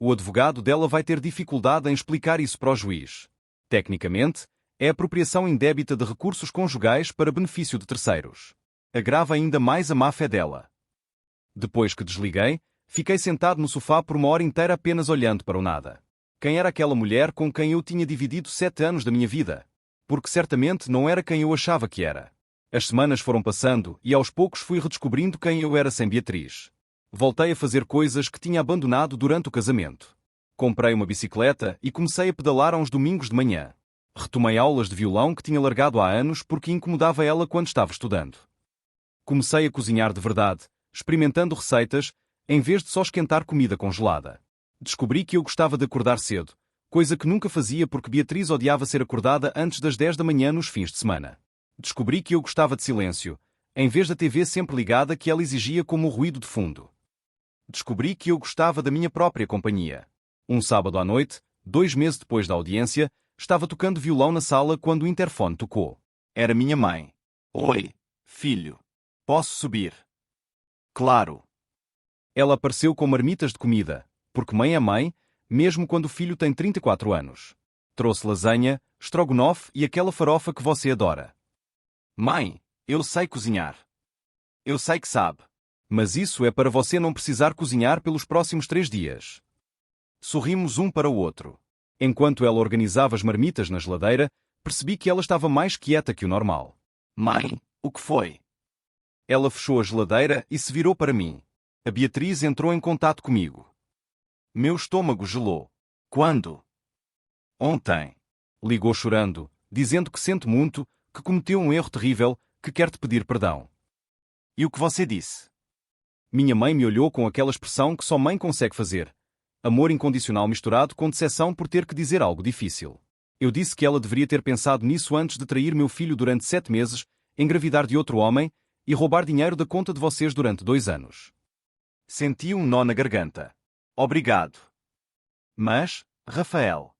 O advogado dela vai ter dificuldade em explicar isso para o juiz. Tecnicamente, é apropriação indébita de recursos conjugais para benefício de terceiros. Agrava ainda mais a má-fé dela. Depois que desliguei, fiquei sentado no sofá por 1 hora inteira apenas olhando para o nada. Quem era aquela mulher com quem eu tinha dividido 7 anos da minha vida? Porque certamente não era quem eu achava que era. As semanas foram passando e aos poucos fui redescobrindo quem eu era sem Beatriz. Voltei a fazer coisas que tinha abandonado durante o casamento. Comprei uma bicicleta e comecei a pedalar uns domingos de manhã. Retomei aulas de violão que tinha largado há anos porque incomodava ela quando estava estudando. Comecei a cozinhar de verdade, experimentando receitas, em vez de só esquentar comida congelada. Descobri que eu gostava de acordar cedo, coisa que nunca fazia porque Beatriz odiava ser acordada antes das 10 da manhã nos fins de semana. Descobri que eu gostava de silêncio, em vez da TV sempre ligada que ela exigia como um ruído de fundo. Descobri que eu gostava da minha própria companhia. Um sábado à noite, 2 meses depois da audiência, estava tocando violão na sala quando o interfone tocou. Era minha mãe. Oi, filho. Posso subir? Claro. Ela apareceu com marmitas de comida, porque mãe é mãe, mesmo quando o filho tem 34 anos. Trouxe lasanha, estrogonofe e aquela farofa que você adora. Mãe, eu sei cozinhar. Eu sei que sabe. Mas isso é para você não precisar cozinhar pelos próximos 3 dias. Sorrimos um para o outro. Enquanto ela organizava as marmitas na geladeira, percebi que ela estava mais quieta que o normal. Mãe, o que foi? Ela fechou a geladeira e se virou para mim. A Beatriz entrou em contato comigo. Meu estômago gelou. Quando? Ontem. Ligou chorando, dizendo que sente muito, que cometeu um erro terrível, que quer te pedir perdão. E o que você disse? Minha mãe me olhou com aquela expressão que só mãe consegue fazer. Amor incondicional misturado com decepção por ter que dizer algo difícil. Eu disse que ela deveria ter pensado nisso antes de trair meu filho durante 7 meses, engravidar de outro homem e roubar dinheiro da conta de vocês durante 2 anos. Senti um nó na garganta. Obrigado. Mas, Rafael.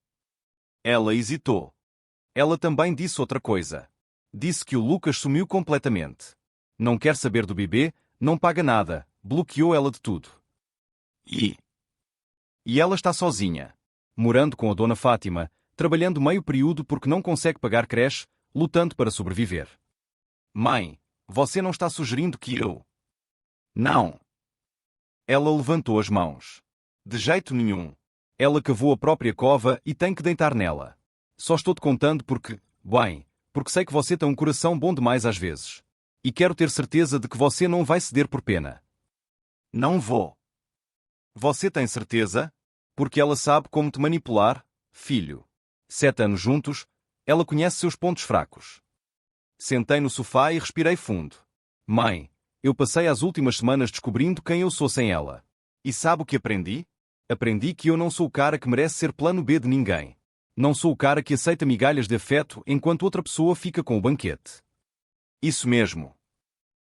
Ela hesitou. Ela também disse outra coisa. Disse que o Lucas sumiu completamente. Não quer saber do bebê, não paga nada, bloqueou ela de tudo. E ela está sozinha. Morando com a dona Fátima, trabalhando meio período porque não consegue pagar creche, lutando para sobreviver. Mãe, você não está sugerindo que eu... Não. Ela levantou as mãos. De jeito nenhum. Ela cavou a própria cova e tem que deitar nela. Só estou te contando porque, bem, porque sei que você tem um coração bom demais às vezes. E quero ter certeza de que você não vai ceder por pena. Não vou. Você tem certeza? Porque ela sabe como te manipular, filho. 7 anos juntos, ela conhece seus pontos fracos. Sentei no sofá e respirei fundo. Mãe, eu passei as últimas semanas descobrindo quem eu sou sem ela. E sabe o que aprendi? Aprendi que eu não sou o cara que merece ser plano B de ninguém. Não sou o cara que aceita migalhas de afeto enquanto outra pessoa fica com o banquete. Isso mesmo.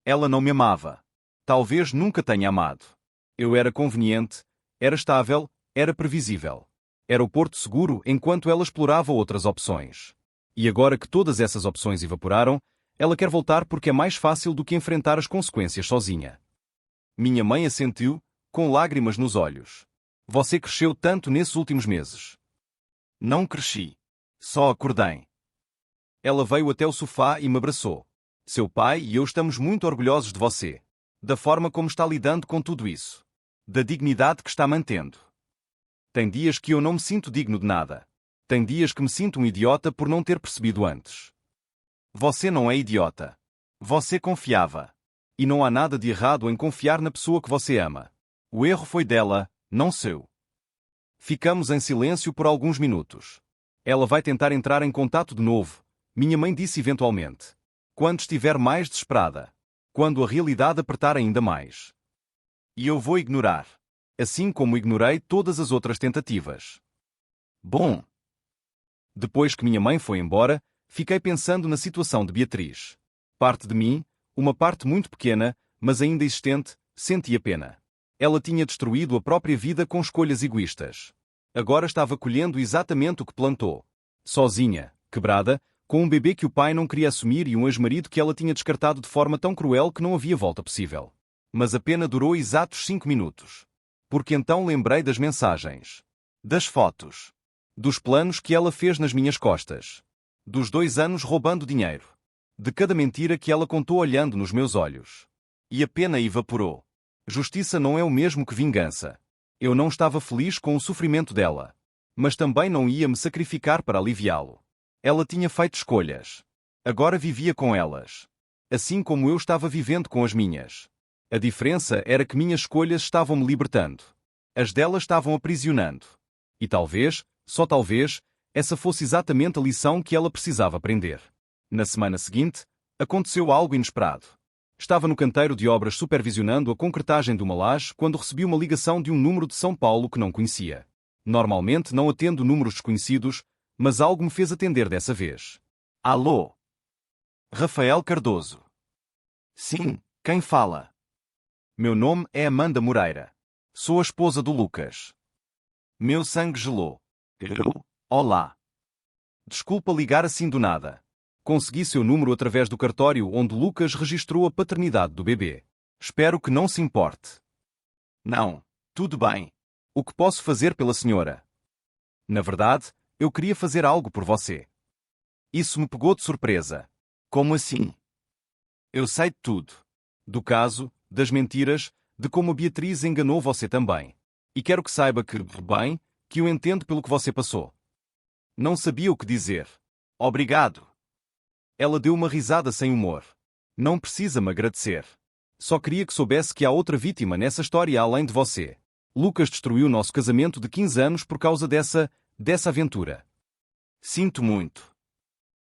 Ela não me amava. Talvez nunca tenha amado. Eu era conveniente, era estável, era previsível. Era o porto seguro enquanto ela explorava outras opções. E agora que todas essas opções evaporaram, ela quer voltar porque é mais fácil do que enfrentar as consequências sozinha. Minha mãe assentiu, com lágrimas nos olhos. Você cresceu tanto nesses últimos meses. Não cresci. Só acordei. Ela veio até o sofá e me abraçou. Seu pai e eu estamos muito orgulhosos de você. Da forma como está lidando com tudo isso. Da dignidade que está mantendo. Tem dias que eu não me sinto digno de nada. Tem dias que me sinto um idiota por não ter percebido antes. Você não é idiota. Você confiava. E não há nada de errado em confiar na pessoa que você ama. O erro foi dela, não seu. Ficamos em silêncio por alguns minutos. Ela vai tentar entrar em contato de novo, minha mãe disse eventualmente. Quando estiver mais desesperada. Quando a realidade apertar ainda mais. E eu vou ignorar. Assim como ignorei todas as outras tentativas. Bom. Depois que minha mãe foi embora, fiquei pensando na situação de Beatriz. Parte de mim, uma parte muito pequena, mas ainda existente, sentia pena. Ela tinha destruído a própria vida com escolhas egoístas. Agora estava colhendo exatamente o que plantou. Sozinha, quebrada, com um bebê que o pai não queria assumir e um ex-marido que ela tinha descartado de forma tão cruel que não havia volta possível. Mas a pena durou exatos 5 minutos. Porque então lembrei das mensagens. Das fotos. Dos planos que ela fez nas minhas costas. Dos 2 anos roubando dinheiro. De cada mentira que ela contou olhando nos meus olhos. E a pena evaporou. Justiça não é o mesmo que vingança. Eu não estava feliz com o sofrimento dela. Mas também não ia me sacrificar para aliviá-lo. Ela tinha feito escolhas. Agora vivia com elas. Assim como eu estava vivendo com as minhas. A diferença era que minhas escolhas estavam me libertando. As dela estavam aprisionando. E talvez, só talvez, essa fosse exatamente a lição que ela precisava aprender. Na semana seguinte, aconteceu algo inesperado. Estava no canteiro de obras supervisionando a concretagem de uma laje quando recebi uma ligação de um número de São Paulo que não conhecia. Normalmente não atendo números desconhecidos, mas algo me fez atender dessa vez. Alô? Rafael Cardoso. Sim, quem fala? Meu nome é Amanda Moreira. Sou a esposa do Lucas. Meu sangue gelou. Olá. Desculpa ligar assim do nada. Consegui seu número através do cartório onde Lucas registrou a paternidade do bebê. Espero que não se importe. Não, tudo bem. O que posso fazer pela senhora? Na verdade, eu queria fazer algo por você. Isso me pegou de surpresa. Como assim? Eu sei de tudo. Do caso, das mentiras, de como a Beatriz enganou você também. E quero que saiba que, bem, que eu entendo pelo que você passou. Não sabia o que dizer. Obrigado. Ela deu uma risada sem humor. Não precisa me agradecer. Só queria que soubesse que há outra vítima nessa história além de você. Lucas destruiu nosso casamento de 15 anos por causa dessa aventura. Sinto muito.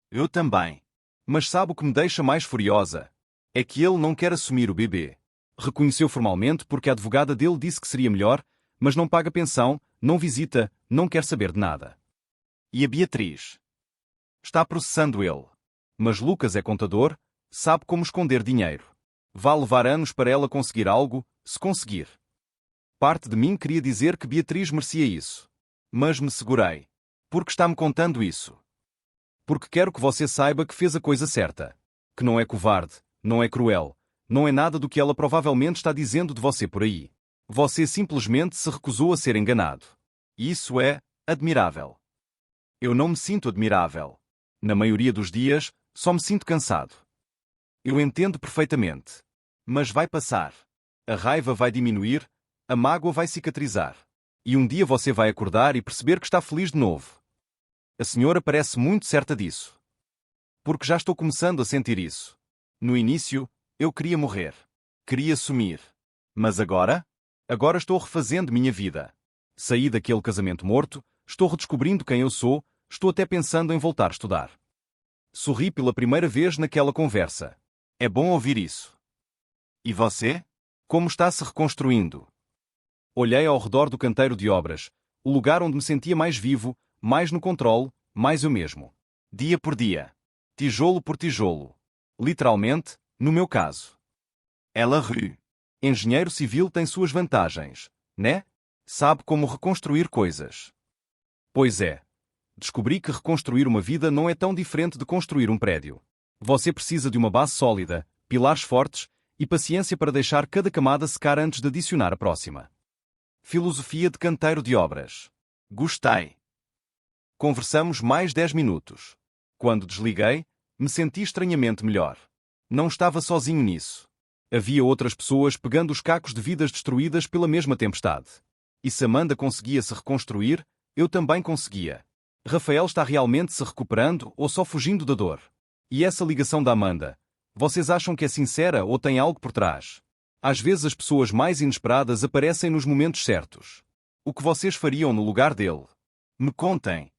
Eu também. Mas sabe o que me deixa mais furiosa? É que ele não quer assumir o bebê. Reconheceu formalmente porque a advogada dele disse que seria melhor, mas não paga pensão, não visita, não quer saber de nada. E a Beatriz? Está processando ele. Mas Lucas é contador, sabe como esconder dinheiro. Vai levar anos para ela conseguir algo, se conseguir. Parte de mim queria dizer que Beatriz merecia isso. Mas me segurei. Porque está-me contando isso. Porque quero que você saiba que fez a coisa certa. Que não é covarde, não é cruel, não é nada do que ela provavelmente está dizendo de você por aí. Você simplesmente se recusou a ser enganado. E isso é admirável. Eu não me sinto admirável. Na maioria dos dias, só me sinto cansado. Eu entendo perfeitamente. Mas vai passar. A raiva vai diminuir, a mágoa vai cicatrizar. E um dia você vai acordar e perceber que está feliz de novo. A senhora parece muito certa disso. Porque já estou começando a sentir isso. No início, eu queria morrer. Queria sumir. Mas agora? Agora estou refazendo minha vida. Saí daquele casamento morto, estou redescobrindo quem eu sou, estou até pensando em voltar a estudar. Sorri pela primeira vez naquela conversa. É bom ouvir isso. E você? Como está se reconstruindo? Olhei ao redor do canteiro de obras, o lugar onde me sentia mais vivo, mais no controle, mais eu mesmo. Dia por dia. Tijolo por tijolo. Literalmente, no meu caso. Ela ri. Engenheiro civil tem suas vantagens, né? Sabe como reconstruir coisas. Pois é. Descobri que reconstruir uma vida não é tão diferente de construir um prédio. Você precisa de uma base sólida, pilares fortes e paciência para deixar cada camada secar antes de adicionar a próxima. Filosofia de canteiro de obras. Gostei. Conversamos mais 10 minutos. Quando desliguei, me senti estranhamente melhor. Não estava sozinho nisso. Havia outras pessoas pegando os cacos de vidas destruídas pela mesma tempestade. E se Amanda conseguia se reconstruir, eu também conseguia. Rafael está realmente se recuperando ou só fugindo da dor? E essa ligação da Amanda? Vocês acham que é sincera ou tem algo por trás? Às vezes as pessoas mais inesperadas aparecem nos momentos certos. O que vocês fariam no lugar dele? Me contem.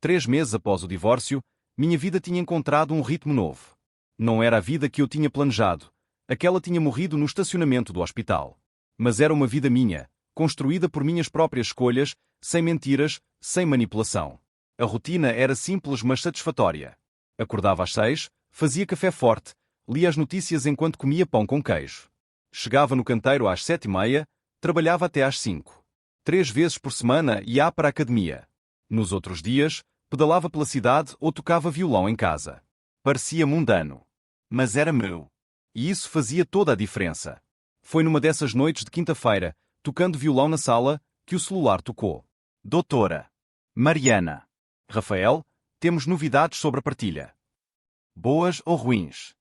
3 meses após o divórcio, minha vida tinha encontrado um ritmo novo. Não era a vida que eu tinha planejado. Aquela tinha morrido no estacionamento do hospital. Mas era uma vida minha, construída por minhas próprias escolhas, sem mentiras, sem manipulação. A rotina era simples mas satisfatória. Acordava às 6, fazia café forte, lia as notícias enquanto comia pão com queijo. Chegava no canteiro às 7h30, trabalhava até às 5. 3 vezes por semana ia para a academia. Nos outros dias, pedalava pela cidade ou tocava violão em casa. Parecia mundano. Mas era meu. E isso fazia toda a diferença. Foi numa dessas noites de quinta-feira, tocando violão na sala, que o celular tocou. Doutora Mariana. Rafael, temos novidades sobre a partilha. Boas ou ruins?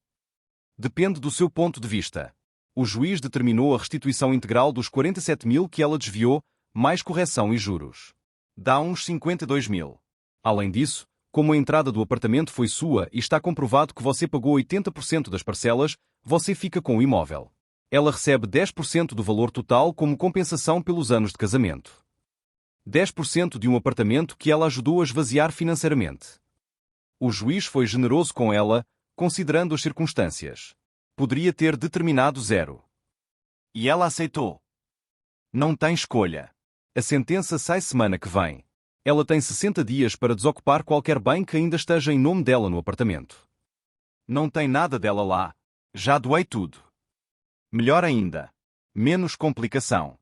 Depende do seu ponto de vista. O juiz determinou a restituição integral dos 47 mil que ela desviou, mais correção e juros. Dá uns 52 mil. Além disso, como a entrada do apartamento foi sua e está comprovado que você pagou 80% das parcelas, você fica com o imóvel. Ela recebe 10% do valor total como compensação pelos anos de casamento. 10% de um apartamento que ela ajudou a esvaziar financeiramente. O juiz foi generoso com ela, considerando as circunstâncias. Poderia ter determinado 0. E ela aceitou. Não tem escolha. A sentença sai semana que vem. Ela tem 60 dias para desocupar qualquer bem que ainda esteja em nome dela no apartamento. Não tem nada dela lá. Já doei tudo. Melhor ainda. Menos complicação.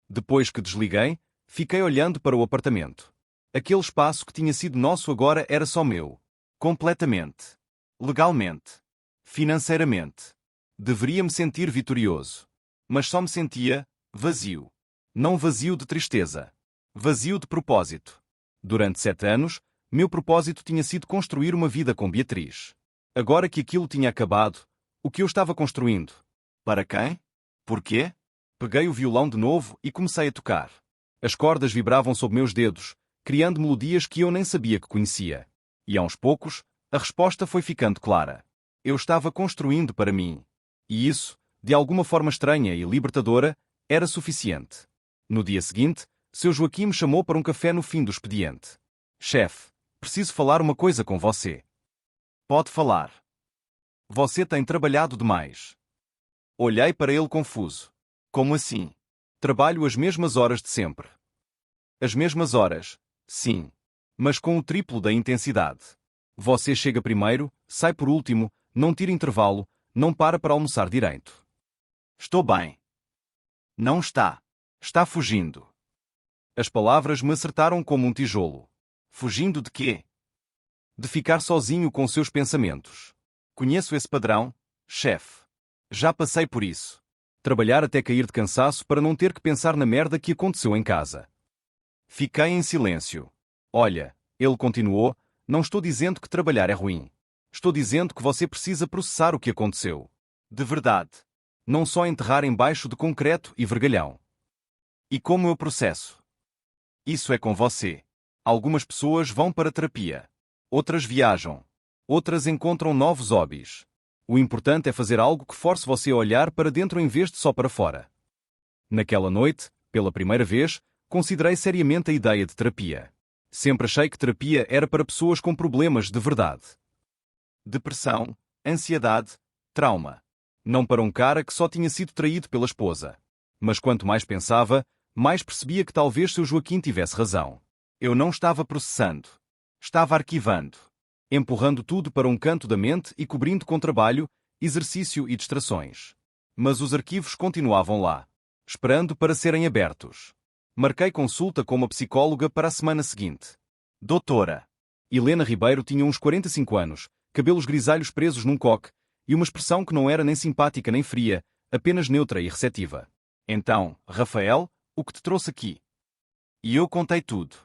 Depois que desliguei, fiquei olhando para o apartamento. Aquele espaço que tinha sido nosso agora era só meu. Completamente. Legalmente. Financeiramente. Deveria me sentir vitorioso. Mas só me sentia vazio. Não vazio de tristeza. Vazio de propósito. Durante 7 anos, meu propósito tinha sido construir uma vida com Beatriz. Agora que aquilo tinha acabado, o que eu estava construindo? Para quem? Porquê? Peguei o violão de novo e comecei a tocar. As cordas vibravam sob meus dedos, criando melodias que eu nem sabia que conhecia. E aos poucos, a resposta foi ficando clara. Eu estava construindo para mim. E isso, de alguma forma estranha e libertadora, era suficiente. No dia seguinte, seu Joaquim me chamou para um café no fim do expediente. Chefe, preciso falar uma coisa com você. Pode falar. Você tem trabalhado demais. Olhei para ele confuso. Como assim? Trabalho as mesmas horas de sempre. As mesmas horas, sim. Mas com o triplo da intensidade. Você chega primeiro, sai por último, não tira intervalo, não para almoçar direito. Estou bem. Não está. Está fugindo. As palavras me acertaram como um tijolo. Fugindo de quê? De ficar sozinho com seus pensamentos. Conheço esse padrão, chefe. Já passei por isso. Trabalhar até cair de cansaço para não ter que pensar na merda que aconteceu em casa. Fiquei em silêncio. Olha, ele continuou, não estou dizendo que trabalhar é ruim. Estou dizendo que você precisa processar o que aconteceu. De verdade. Não só enterrar embaixo de concreto e vergalhão. E como eu processo? Isso é com você. Algumas pessoas vão para terapia. Outras viajam. Outras encontram novos hobbies. O importante é fazer algo que force você a olhar para dentro em vez de só para fora. Naquela noite, pela primeira vez, considerei seriamente a ideia de terapia. Sempre achei que terapia era para pessoas com problemas de verdade. Depressão, ansiedade, trauma. Não para um cara que só tinha sido traído pela esposa. Mas quanto mais pensava, mais percebia que talvez seu Joaquim tivesse razão. Eu não estava processando. Estava arquivando. Empurrando tudo para um canto da mente e cobrindo com trabalho, exercício e distrações. Mas os arquivos continuavam lá, esperando para serem abertos. Marquei consulta com uma psicóloga para a semana seguinte. Doutora Helena Ribeiro tinha uns 45 anos, cabelos grisalhos presos num coque, e uma expressão que não era nem simpática nem fria, apenas neutra e receptiva. Então, Rafael, o que te trouxe aqui? E eu contei tudo.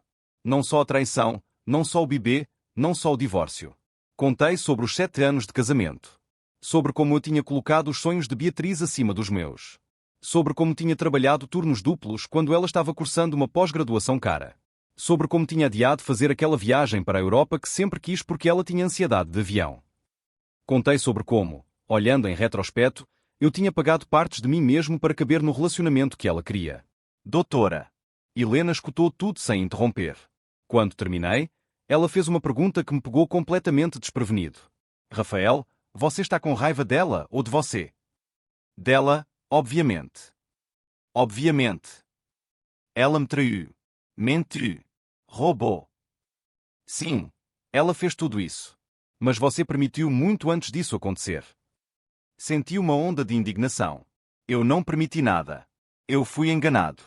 Não só a traição, não só o bebê, não só o divórcio. Contei sobre os 7 anos de casamento. Sobre como eu tinha colocado os sonhos de Beatriz acima dos meus. Sobre como tinha trabalhado turnos duplos quando ela estava cursando uma pós-graduação cara. Sobre como tinha adiado fazer aquela viagem para a Europa que sempre quis porque ela tinha ansiedade de avião. Contei sobre como, olhando em retrospecto, eu tinha pagado partes de mim mesmo para caber no relacionamento que ela queria. Doutora Helena escutou tudo sem interromper. Quando terminei, ela fez uma pergunta que me pegou completamente desprevenido. Rafael, você está com raiva dela ou de você? Dela, obviamente. Obviamente. Ela me traiu. Mentiu. Roubou. Sim, ela fez tudo isso. Mas você permitiu muito antes disso acontecer. Senti uma onda de indignação. Eu não permiti nada. Eu fui enganado.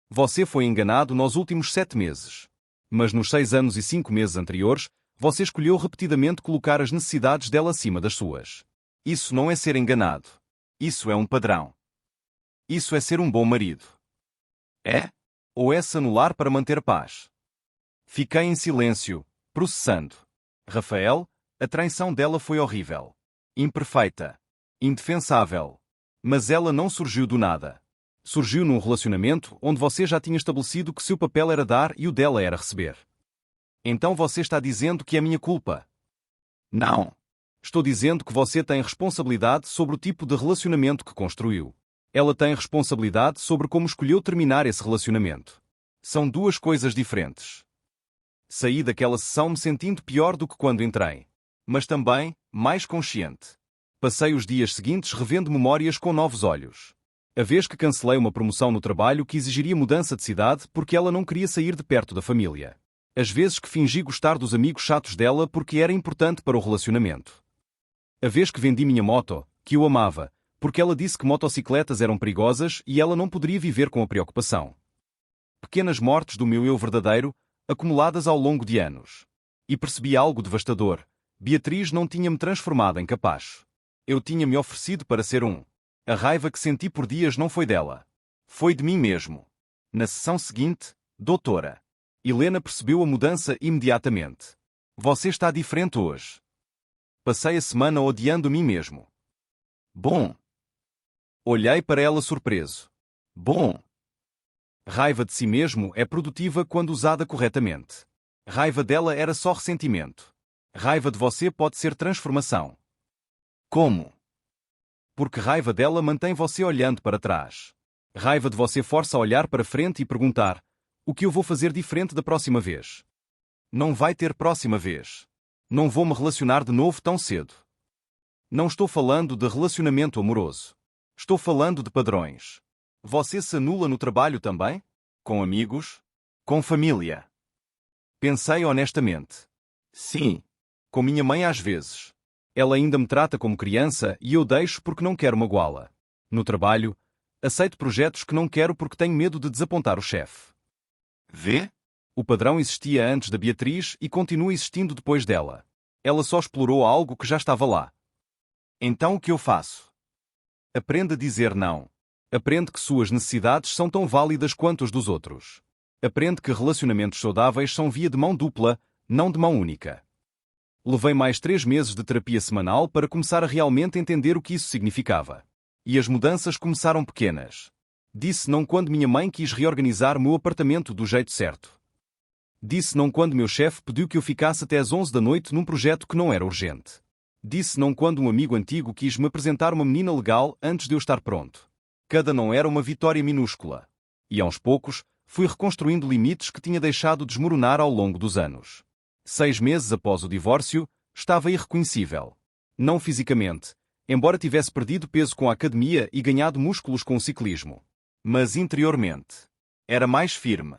Você foi enganado nos últimos 7 meses. Mas nos 6 anos e 5 meses anteriores, você escolheu repetidamente colocar as necessidades dela acima das suas. Isso não é ser enganado. Isso é um padrão. Isso é ser um bom marido. É? Ou é se anular para manter a paz? Fiquei em silêncio, processando. Rafael, a traição dela foi horrível. Imperfeita. Indefensável. Mas ela não surgiu do nada. Surgiu num relacionamento onde você já tinha estabelecido que seu papel era dar e o dela era receber. Então você está dizendo que é minha culpa? Não. Estou dizendo que você tem responsabilidade sobre o tipo de relacionamento que construiu. Ela tem responsabilidade sobre como escolheu terminar esse relacionamento. São duas coisas diferentes. Saí daquela sessão me sentindo pior do que quando entrei. Mas também, mais consciente. Passei os dias seguintes revendo memórias com novos olhos. A vez que cancelei uma promoção no trabalho que exigiria mudança de cidade porque ela não queria sair de perto da família. As vezes que fingi gostar dos amigos chatos dela porque era importante para o relacionamento. A vez que vendi minha moto, que eu amava, porque ela disse que motocicletas eram perigosas e ela não poderia viver com a preocupação. Pequenas mortes do meu eu verdadeiro, acumuladas ao longo de anos. E percebi algo devastador. Beatriz não tinha me transformado em capacho. Eu tinha me oferecido para ser um. A raiva que senti por dias não foi dela. Foi de mim mesmo. Na sessão seguinte, doutora Helena percebeu a mudança imediatamente. Você está diferente hoje. Passei a semana odiando mim mesmo. Bom. Olhei para ela surpreso. Bom. Raiva de si mesmo é produtiva quando usada corretamente. Raiva dela era só ressentimento. Raiva de você pode ser transformação. Como? Porque raiva dela mantém você olhando para trás. Raiva de você força a olhar para frente e perguntar: o que eu vou fazer diferente da próxima vez? Não vai ter próxima vez. Não vou me relacionar de novo tão cedo. Não estou falando de relacionamento amoroso. Estou falando de padrões. Você se anula no trabalho também? Com amigos? Com família? Pensei honestamente. Sim. Com minha mãe às vezes. Ela ainda me trata como criança e eu deixo porque não quero magoá-la. No trabalho, aceito projetos que não quero porque tenho medo de desapontar o chefe. Vê? O padrão existia antes da Beatriz e continua existindo depois dela. Ela só explorou algo que já estava lá. Então o que eu faço? Aprenda a dizer não. Aprende que suas necessidades são tão válidas quanto as dos outros. Aprende que relacionamentos saudáveis são via de mão dupla, não de mão única. Levei mais 3 meses de terapia semanal para começar a realmente entender o que isso significava. E as mudanças começaram pequenas. Disse não quando minha mãe quis reorganizar meu apartamento do jeito certo. Disse não quando meu chefe pediu que eu ficasse até às 11 da noite num projeto que não era urgente. Disse não quando um amigo antigo quis me apresentar uma menina legal antes de eu estar pronto. Cada não era uma vitória minúscula. E aos poucos, fui reconstruindo limites que tinha deixado desmoronar ao longo dos anos. 6 meses após o divórcio, estava irreconhecível. Não fisicamente, embora tivesse perdido peso com a academia e ganhado músculos com o ciclismo. Mas interiormente. Era mais firme.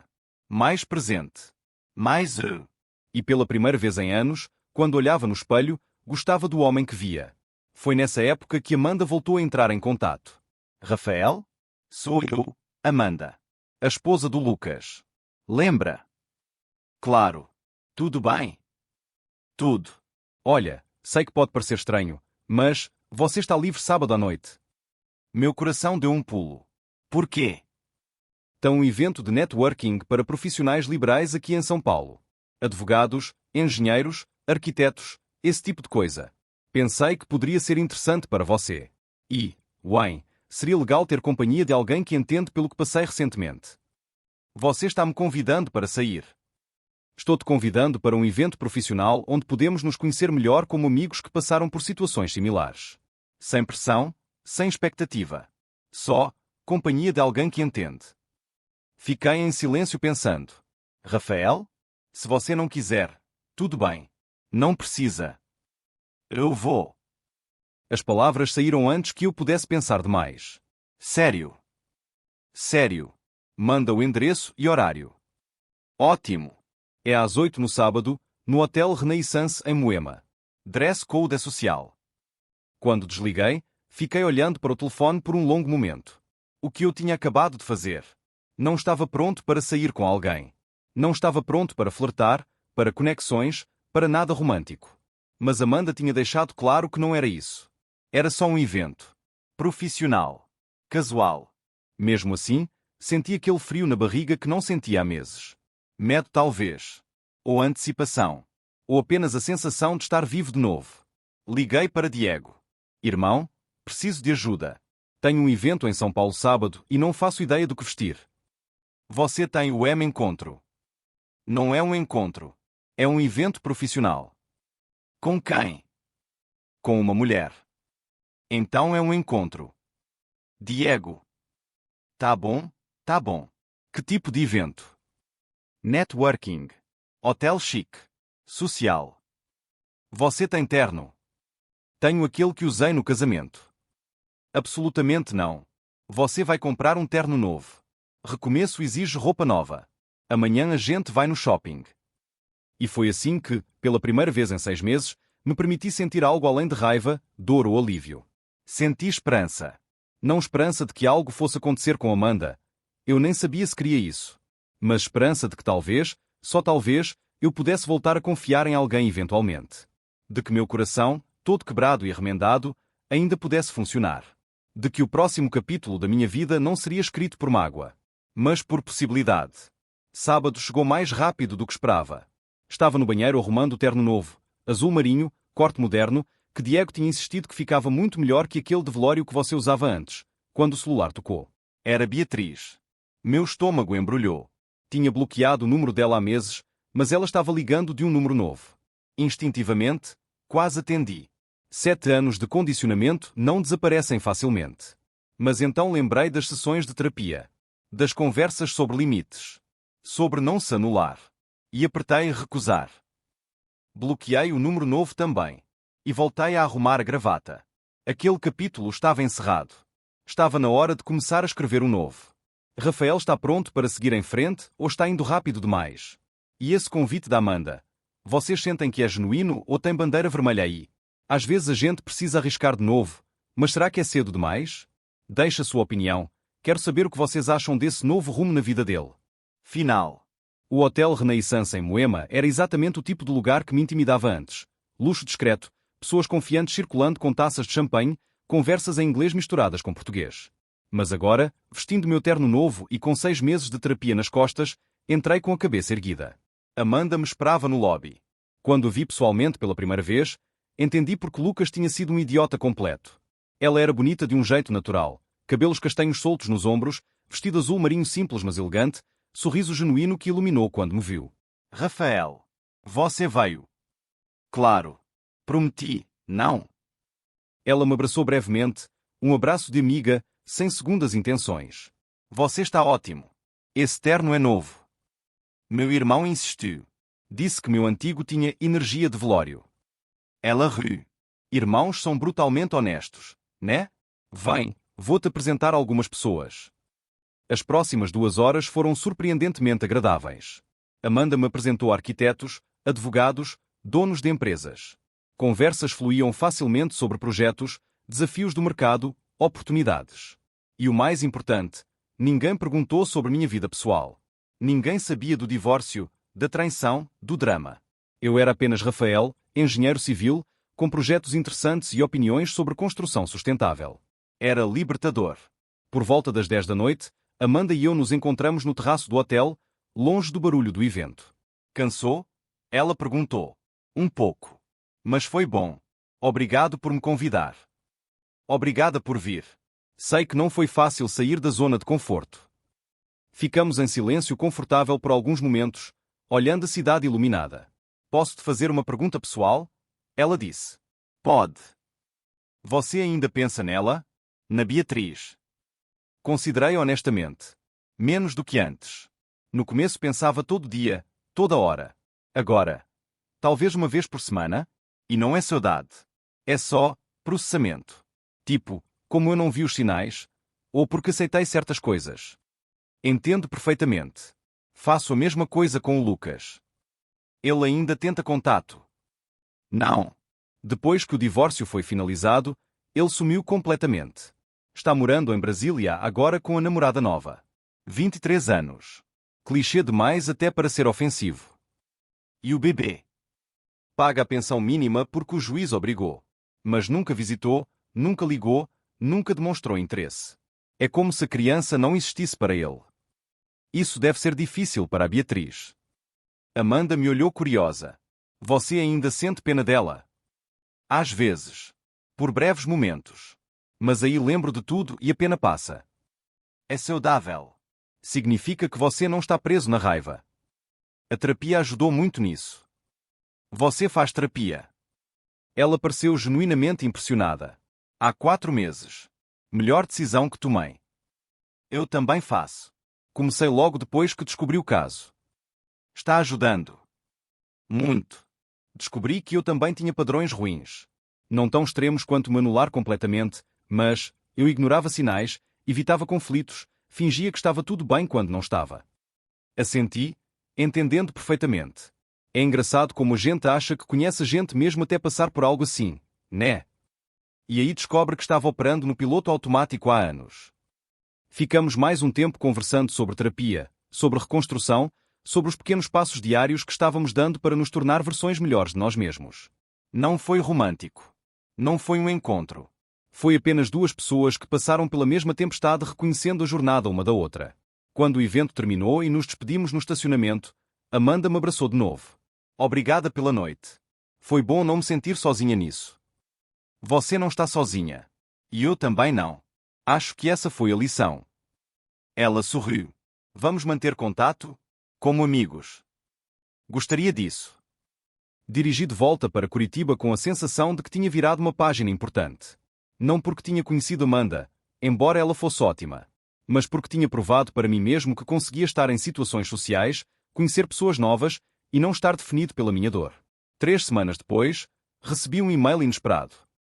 Mais presente. Mais eu. E pela primeira vez em anos, quando olhava no espelho, gostava do homem que via. Foi nessa época que Amanda voltou a entrar em contato. Rafael? Sou eu, Amanda. A esposa do Lucas. Lembra? Claro. Tudo bem? Tudo. Olha, sei que pode parecer estranho, mas você está livre sábado à noite. Meu coração deu um pulo. Por quê? Tem um evento de networking para profissionais liberais aqui em São Paulo. Advogados, engenheiros, arquitetos, esse tipo de coisa. Pensei que poderia ser interessante para você. E, Wayne, seria legal ter companhia de alguém que entende pelo que passei recentemente. Você está me convidando para sair. Estou-te convidando para um evento profissional onde podemos nos conhecer melhor como amigos que passaram por situações similares. Sem pressão, sem expectativa. Só companhia de alguém que entende. Fiquei em silêncio pensando. Rafael? Se você não quiser, tudo bem. Não precisa. Eu vou. As palavras saíram antes que eu pudesse pensar demais. Sério. Sério. Manda o endereço e horário. Ótimo. É às 8 no sábado, no Hotel Renaissance em Moema. Dress code é social. Quando desliguei, fiquei olhando para o telefone por um longo momento. O que eu tinha acabado de fazer? Não estava pronto para sair com alguém. Não estava pronto para flertar, para conexões, para nada romântico. Mas Amanda tinha deixado claro que não era isso. Era só um evento. Profissional. Casual. Mesmo assim, senti aquele frio na barriga que não sentia há meses. Medo talvez. Ou antecipação. Ou apenas a sensação de estar vivo de novo. Liguei para Diego. Irmão, preciso de ajuda. Tenho um evento em São Paulo sábado e não faço ideia do que vestir. Você tem o encontro. Não é um encontro. É um evento profissional. Com quem? Com uma mulher. Então é um encontro. Diego. Tá bom, tá bom. Que tipo de evento? Networking. Hotel chique. Social. Você tem terno? Tenho aquele que usei no casamento. Absolutamente não. Você vai comprar um terno novo. Recomeço exige roupa nova. Amanhã a gente vai no shopping. E foi assim que, pela primeira vez em 6 meses, me permiti sentir algo além de raiva, dor ou alívio. Senti esperança. Não esperança de que algo fosse acontecer com Amanda. Eu nem sabia se queria isso. Mas esperança de que talvez, só talvez, eu pudesse voltar a confiar em alguém eventualmente. De que meu coração, todo quebrado e remendado, ainda pudesse funcionar. De que o próximo capítulo da minha vida não seria escrito por mágoa, mas por possibilidade. Sábado chegou mais rápido do que esperava. Estava no banheiro arrumando o terno novo, azul marinho, corte moderno, que Diego tinha insistido que ficava muito melhor que aquele de velório que você usava antes, quando o celular tocou. Era Beatriz. Meu estômago embrulhou. Tinha bloqueado o número dela há meses, mas ela estava ligando de um número novo. Instintivamente, quase atendi. 7 anos de condicionamento não desaparecem facilmente. Mas então lembrei das sessões de terapia. Das conversas sobre limites. Sobre não se anular. E apertei recusar. Bloqueei o número novo também. E voltei a arrumar a gravata. Aquele capítulo estava encerrado. Estava na hora de começar a escrever um novo. Rafael está pronto para seguir em frente ou está indo rápido demais? E esse convite da Amanda? Vocês sentem que é genuíno ou tem bandeira vermelha aí? Às vezes a gente precisa arriscar de novo, mas será que é cedo demais? Deixe a sua opinião. Quero saber o que vocês acham desse novo rumo na vida dele. Final. O Hotel Renaissance em Moema era exatamente o tipo de lugar que me intimidava antes. Luxo discreto, pessoas confiantes circulando com taças de champanhe, conversas em inglês misturadas com português. Mas agora, vestindo meu terno novo e com 6 meses de terapia nas costas, entrei com a cabeça erguida. Amanda me esperava no lobby. Quando a vi pessoalmente pela primeira vez, entendi porque Lucas tinha sido um idiota completo. Ela era bonita de um jeito natural, cabelos castanhos soltos nos ombros, vestido azul marinho simples mas elegante, sorriso genuíno que iluminou quando me viu. Rafael, você veio. Claro. Prometi, não? Ela me abraçou brevemente, um abraço de amiga, sem segundas intenções. Você está ótimo. Esse terno é novo. Meu irmão insistiu. Disse que meu antigo tinha energia de velório. Ela riu. Irmãos são brutalmente honestos, né? Vem, vou-te apresentar algumas pessoas. As próximas 2 horas foram surpreendentemente agradáveis. Amanda me apresentou arquitetos, advogados, donos de empresas. Conversas fluíam facilmente sobre projetos, desafios do mercado, oportunidades. E o mais importante, ninguém perguntou sobre minha vida pessoal. Ninguém sabia do divórcio, da traição, do drama. Eu era apenas Rafael, engenheiro civil, com projetos interessantes e opiniões sobre construção sustentável. Era libertador. Por volta das 10 da noite, Amanda e eu nos encontramos no terraço do hotel, longe do barulho do evento. Cansou? Ela perguntou. Um pouco. Mas foi bom. Obrigado por me convidar. Obrigada por vir. Sei que não foi fácil sair da zona de conforto. Ficamos em silêncio confortável por alguns momentos, olhando a cidade iluminada. Posso-te fazer uma pergunta pessoal? Ela disse. Pode. Você ainda pensa nela? Na Beatriz? Considerei honestamente. Menos do que antes. No começo pensava todo dia, toda hora. Agora, talvez uma vez por semana? E não é saudade. É só processamento. Tipo, como eu não vi os sinais, ou porque aceitei certas coisas. Entendo perfeitamente. Faço a mesma coisa com o Lucas. Ele ainda tenta contato. Não. Depois que o divórcio foi finalizado, ele sumiu completamente. Está morando em Brasília agora com a namorada nova. 23 anos. Clichê demais até para ser ofensivo. E o bebê? Paga a pensão mínima porque o juiz obrigou. Mas nunca visitou, nunca ligou, nunca demonstrou interesse. É como se a criança não existisse para ele. Isso deve ser difícil para a Beatriz. Amanda me olhou curiosa. Você ainda sente pena dela? Às vezes. Por breves momentos. Mas aí lembro de tudo e a pena passa. É saudável. Significa que você não está preso na raiva. A terapia ajudou muito nisso. Você faz terapia? Ela pareceu genuinamente impressionada. Há 4 meses. Melhor decisão que tomei. Eu também faço. Comecei logo depois que descobri o caso. Está ajudando. Muito. Descobri que eu também tinha padrões ruins. Não tão extremos quanto me anular completamente, mas eu ignorava sinais, evitava conflitos, fingia que estava tudo bem quando não estava. Assenti, entendendo perfeitamente. É engraçado como a gente acha que conhece a gente mesmo até passar por algo assim, né? E aí descobre que estava operando no piloto automático há anos. Ficamos mais um tempo conversando sobre terapia, sobre reconstrução, sobre os pequenos passos diários que estávamos dando para nos tornar versões melhores de nós mesmos. Não foi romântico. Não foi um encontro. Foi apenas 2 pessoas que passaram pela mesma tempestade reconhecendo a jornada uma da outra. Quando o evento terminou e nos despedimos no estacionamento, Amanda me abraçou de novo. Obrigada pela noite. Foi bom não me sentir sozinha nisso. Você não está sozinha. E eu também não. Acho que essa foi a lição. Ela sorriu. Vamos manter contato? Como amigos. Gostaria disso. Dirigi de volta para Curitiba com a sensação de que tinha virado uma página importante. Não porque tinha conhecido Amanda, embora ela fosse ótima, mas porque tinha provado para mim mesmo que conseguia estar em situações sociais, conhecer pessoas novas e não estar definido pela minha dor. 3 semanas depois, recebi um e-mail inesperado.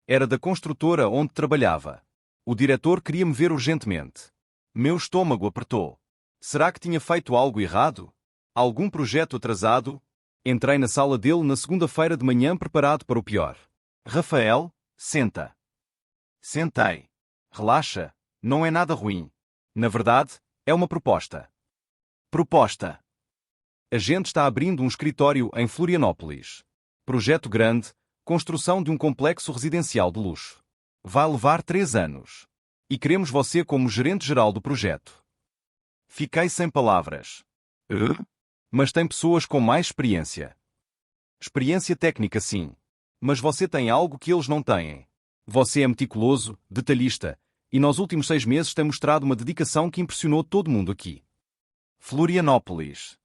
Era da construtora onde trabalhava. O diretor queria me ver urgentemente. Meu estômago apertou. Será que tinha feito algo errado? Algum projeto atrasado? Entrei na sala dele na segunda-feira de manhã preparado para o pior. Rafael, senta. Sentei. Relaxa, não é nada ruim. Na verdade, é uma proposta. Proposta. A gente está abrindo um escritório em Florianópolis. Projeto grande, construção de um complexo residencial de luxo. Vai levar 3 anos. E queremos você como gerente-geral do projeto. Fiquei sem palavras. Mas tem pessoas com mais experiência. Experiência técnica, sim. Mas você tem algo que eles não têm. Você é meticuloso, detalhista, e nos últimos 6 meses tem mostrado uma dedicação que impressionou todo mundo aqui. Florianópolis.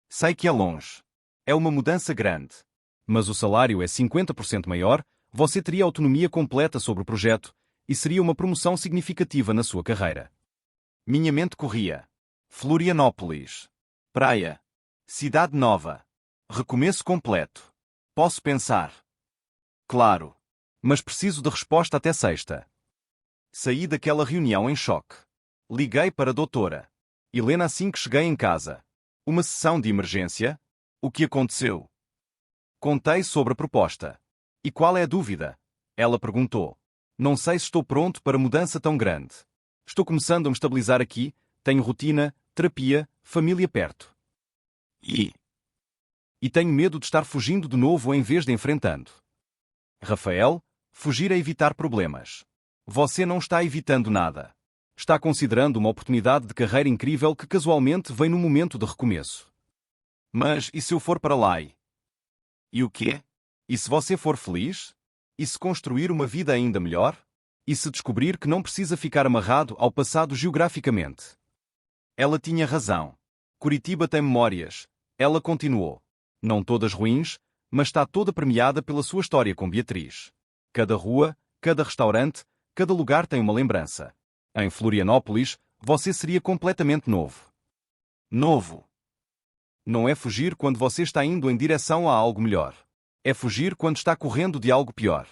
Sei que é longe. É uma mudança grande. Mas o salário é 50% maior, você teria autonomia completa sobre o projeto, e seria uma promoção significativa na sua carreira. Minha mente corria. Florianópolis. Praia. Cidade nova. Recomeço completo. Posso pensar. Claro. Mas preciso de resposta até sexta. Saí daquela reunião em choque. Liguei para a doutora Helena assim que cheguei em casa. Uma sessão de emergência? O que aconteceu? Contei sobre a proposta. E qual é a dúvida? Ela perguntou. Não sei se estou pronto para mudança tão grande. Estou começando a me estabilizar aqui, tenho rotina, terapia, família perto. E tenho medo de estar fugindo de novo em vez de enfrentando. Rafael, fugir é evitar problemas. Você não está evitando nada. Está considerando uma oportunidade de carreira incrível que casualmente vem no momento de recomeço. Mas e se eu for para lá e o quê? E se você for feliz? E se construir uma vida ainda melhor? E se descobrir que não precisa ficar amarrado ao passado geograficamente? Ela tinha razão. Curitiba tem memórias. Ela continuou. Não todas ruins, mas está toda premiada pela sua história com Beatriz. Cada rua, cada restaurante, cada lugar tem uma lembrança. Em Florianópolis, você seria completamente novo. Novo. Não é fugir quando você está indo em direção a algo melhor. É fugir quando está correndo de algo pior.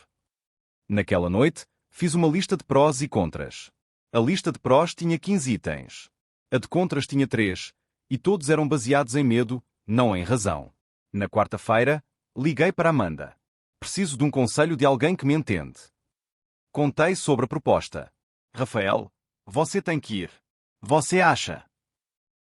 Naquela noite, fiz uma lista de prós e contras. A lista de prós tinha 15 itens. A de contras tinha 3, e todos eram baseados em medo, não em razão. Na quarta-feira, liguei para Amanda. Preciso de um conselho de alguém que me entende. Contei sobre a proposta. Rafael, você tem que ir. Você acha?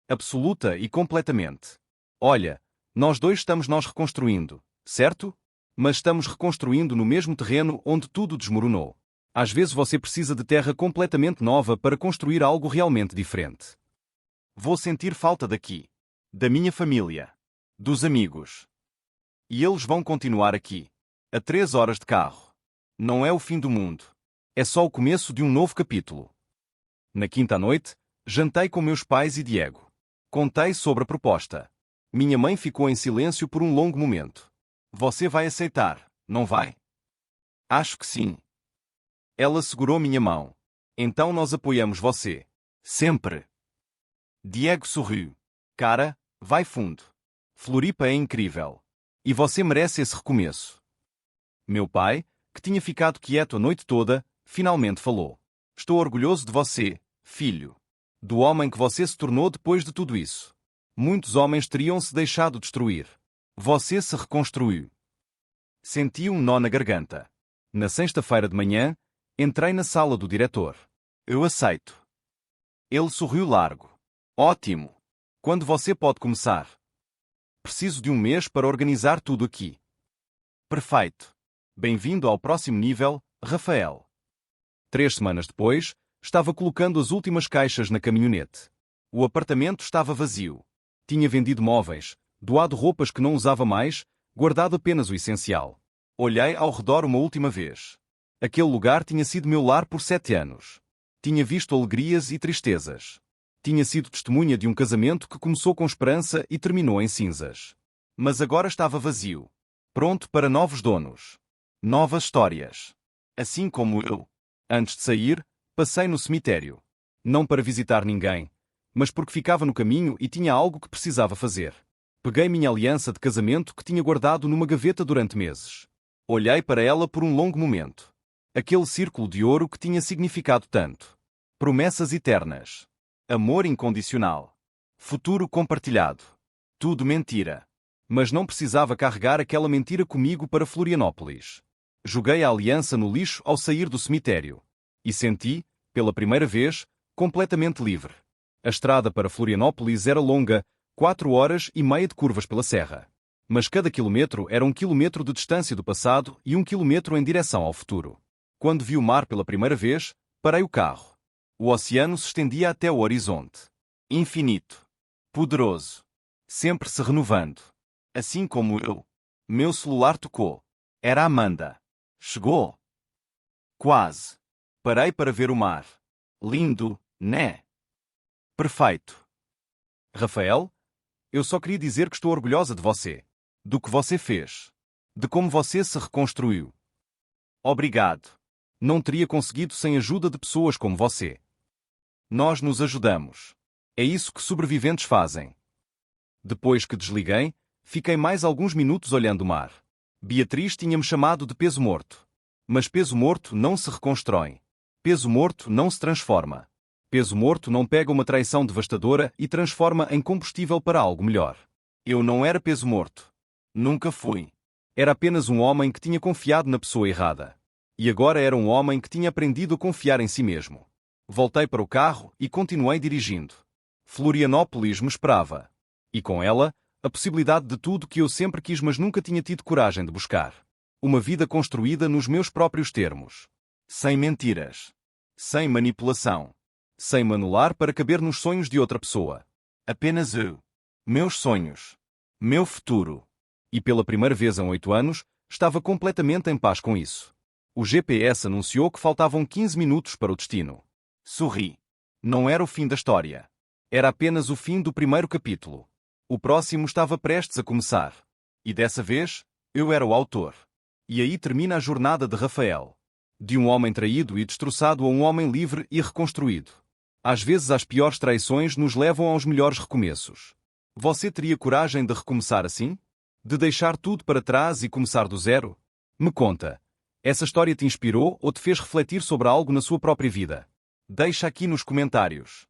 Absoluta e completamente. Olha, nós dois estamos reconstruindo, certo? Mas estamos reconstruindo no mesmo terreno onde tudo desmoronou. Às vezes você precisa de terra completamente nova para construir algo realmente diferente. Vou sentir falta daqui. Da minha família. Dos amigos. E eles vão continuar aqui. A 3 horas de carro. Não é o fim do mundo. É só o começo de um novo capítulo. Na quinta noite, jantei com meus pais e Diego. Contei sobre a proposta. Minha mãe ficou em silêncio por um longo momento. Você vai aceitar, não vai? Acho que sim. Ela segurou minha mão. Então nós apoiamos você. Sempre. Diego sorriu. Cara, vai fundo. Floripa é incrível. E você merece esse recomeço. Meu pai, que tinha ficado quieto a noite toda, finalmente falou. Estou orgulhoso de você, filho. Do homem que você se tornou depois de tudo isso. Muitos homens teriam se deixado destruir. Você se reconstruiu. Senti um nó na garganta. Na sexta-feira de manhã, entrei na sala do diretor. Eu aceito. Ele sorriu largo. Ótimo. Quando você pode começar? Preciso de um mês para organizar tudo aqui. Perfeito. Bem-vindo ao próximo nível, Rafael. 3 semanas depois, estava colocando as últimas caixas na caminhonete. O apartamento estava vazio. Tinha vendido móveis, doado roupas que não usava mais, guardado apenas o essencial. Olhei ao redor uma última vez. Aquele lugar tinha sido meu lar por 7 anos. Tinha visto alegrias e tristezas. Tinha sido testemunha de um casamento que começou com esperança e terminou em cinzas. Mas agora estava vazio. Pronto para novos donos. Novas histórias. Assim como eu. Antes de sair, passei no cemitério. Não para visitar ninguém, mas porque ficava no caminho e tinha algo que precisava fazer. Peguei minha aliança de casamento que tinha guardado numa gaveta durante meses. Olhei para ela por um longo momento. Aquele círculo de ouro que tinha significado tanto. Promessas eternas. Amor incondicional. Futuro compartilhado. Tudo mentira. Mas não precisava carregar aquela mentira comigo para Florianópolis. Joguei a aliança no lixo ao sair do cemitério. E senti, pela primeira vez, completamente livre. A estrada para Florianópolis era longa, 4 horas e meia de curvas pela serra. Mas cada quilômetro era 1 quilômetro de distância do passado e 1 quilômetro em direção ao futuro. Quando vi o mar pela primeira vez, parei o carro. O oceano se estendia até o horizonte. Infinito. Poderoso. Sempre se renovando. Assim como eu. Meu celular tocou. Era Amanda. Chegou. Quase. Parei para ver o mar. Lindo, né? Perfeito. Rafael, eu só queria dizer que estou orgulhosa de você. Do que você fez. De como você se reconstruiu. Obrigado. Não teria conseguido sem a ajuda de pessoas como você. Nós nos ajudamos. É isso que sobreviventes fazem. Depois que desliguei, fiquei mais alguns minutos olhando o mar. Beatriz tinha-me chamado de peso morto. Mas peso morto não se reconstrói. Peso morto não se transforma. Peso morto não pega uma traição devastadora e transforma em combustível para algo melhor. Eu não era peso morto. Nunca fui. Era apenas um homem que tinha confiado na pessoa errada. E agora era um homem que tinha aprendido a confiar em si mesmo. Voltei para o carro e continuei dirigindo. Florianópolis me esperava. E com ela, a possibilidade de tudo que eu sempre quis mas nunca tinha tido coragem de buscar. Uma vida construída nos meus próprios termos. Sem mentiras. Sem manipulação. Sem me anular para caber nos sonhos de outra pessoa. Apenas eu. Meus sonhos. Meu futuro. E pela primeira vez em 8 anos, estava completamente em paz com isso. O GPS anunciou que faltavam 15 minutos para o destino. Sorri. Não era o fim da história. Era apenas o fim do primeiro capítulo. O próximo estava prestes a começar. E dessa vez, eu era o autor. E aí termina a jornada de Rafael. De um homem traído e destroçado a um homem livre e reconstruído. Às vezes as piores traições nos levam aos melhores recomeços. Você teria coragem de recomeçar assim? De deixar tudo para trás e começar do zero? Me conta. Essa história te inspirou ou te fez refletir sobre algo na sua própria vida? Deixa aqui nos comentários.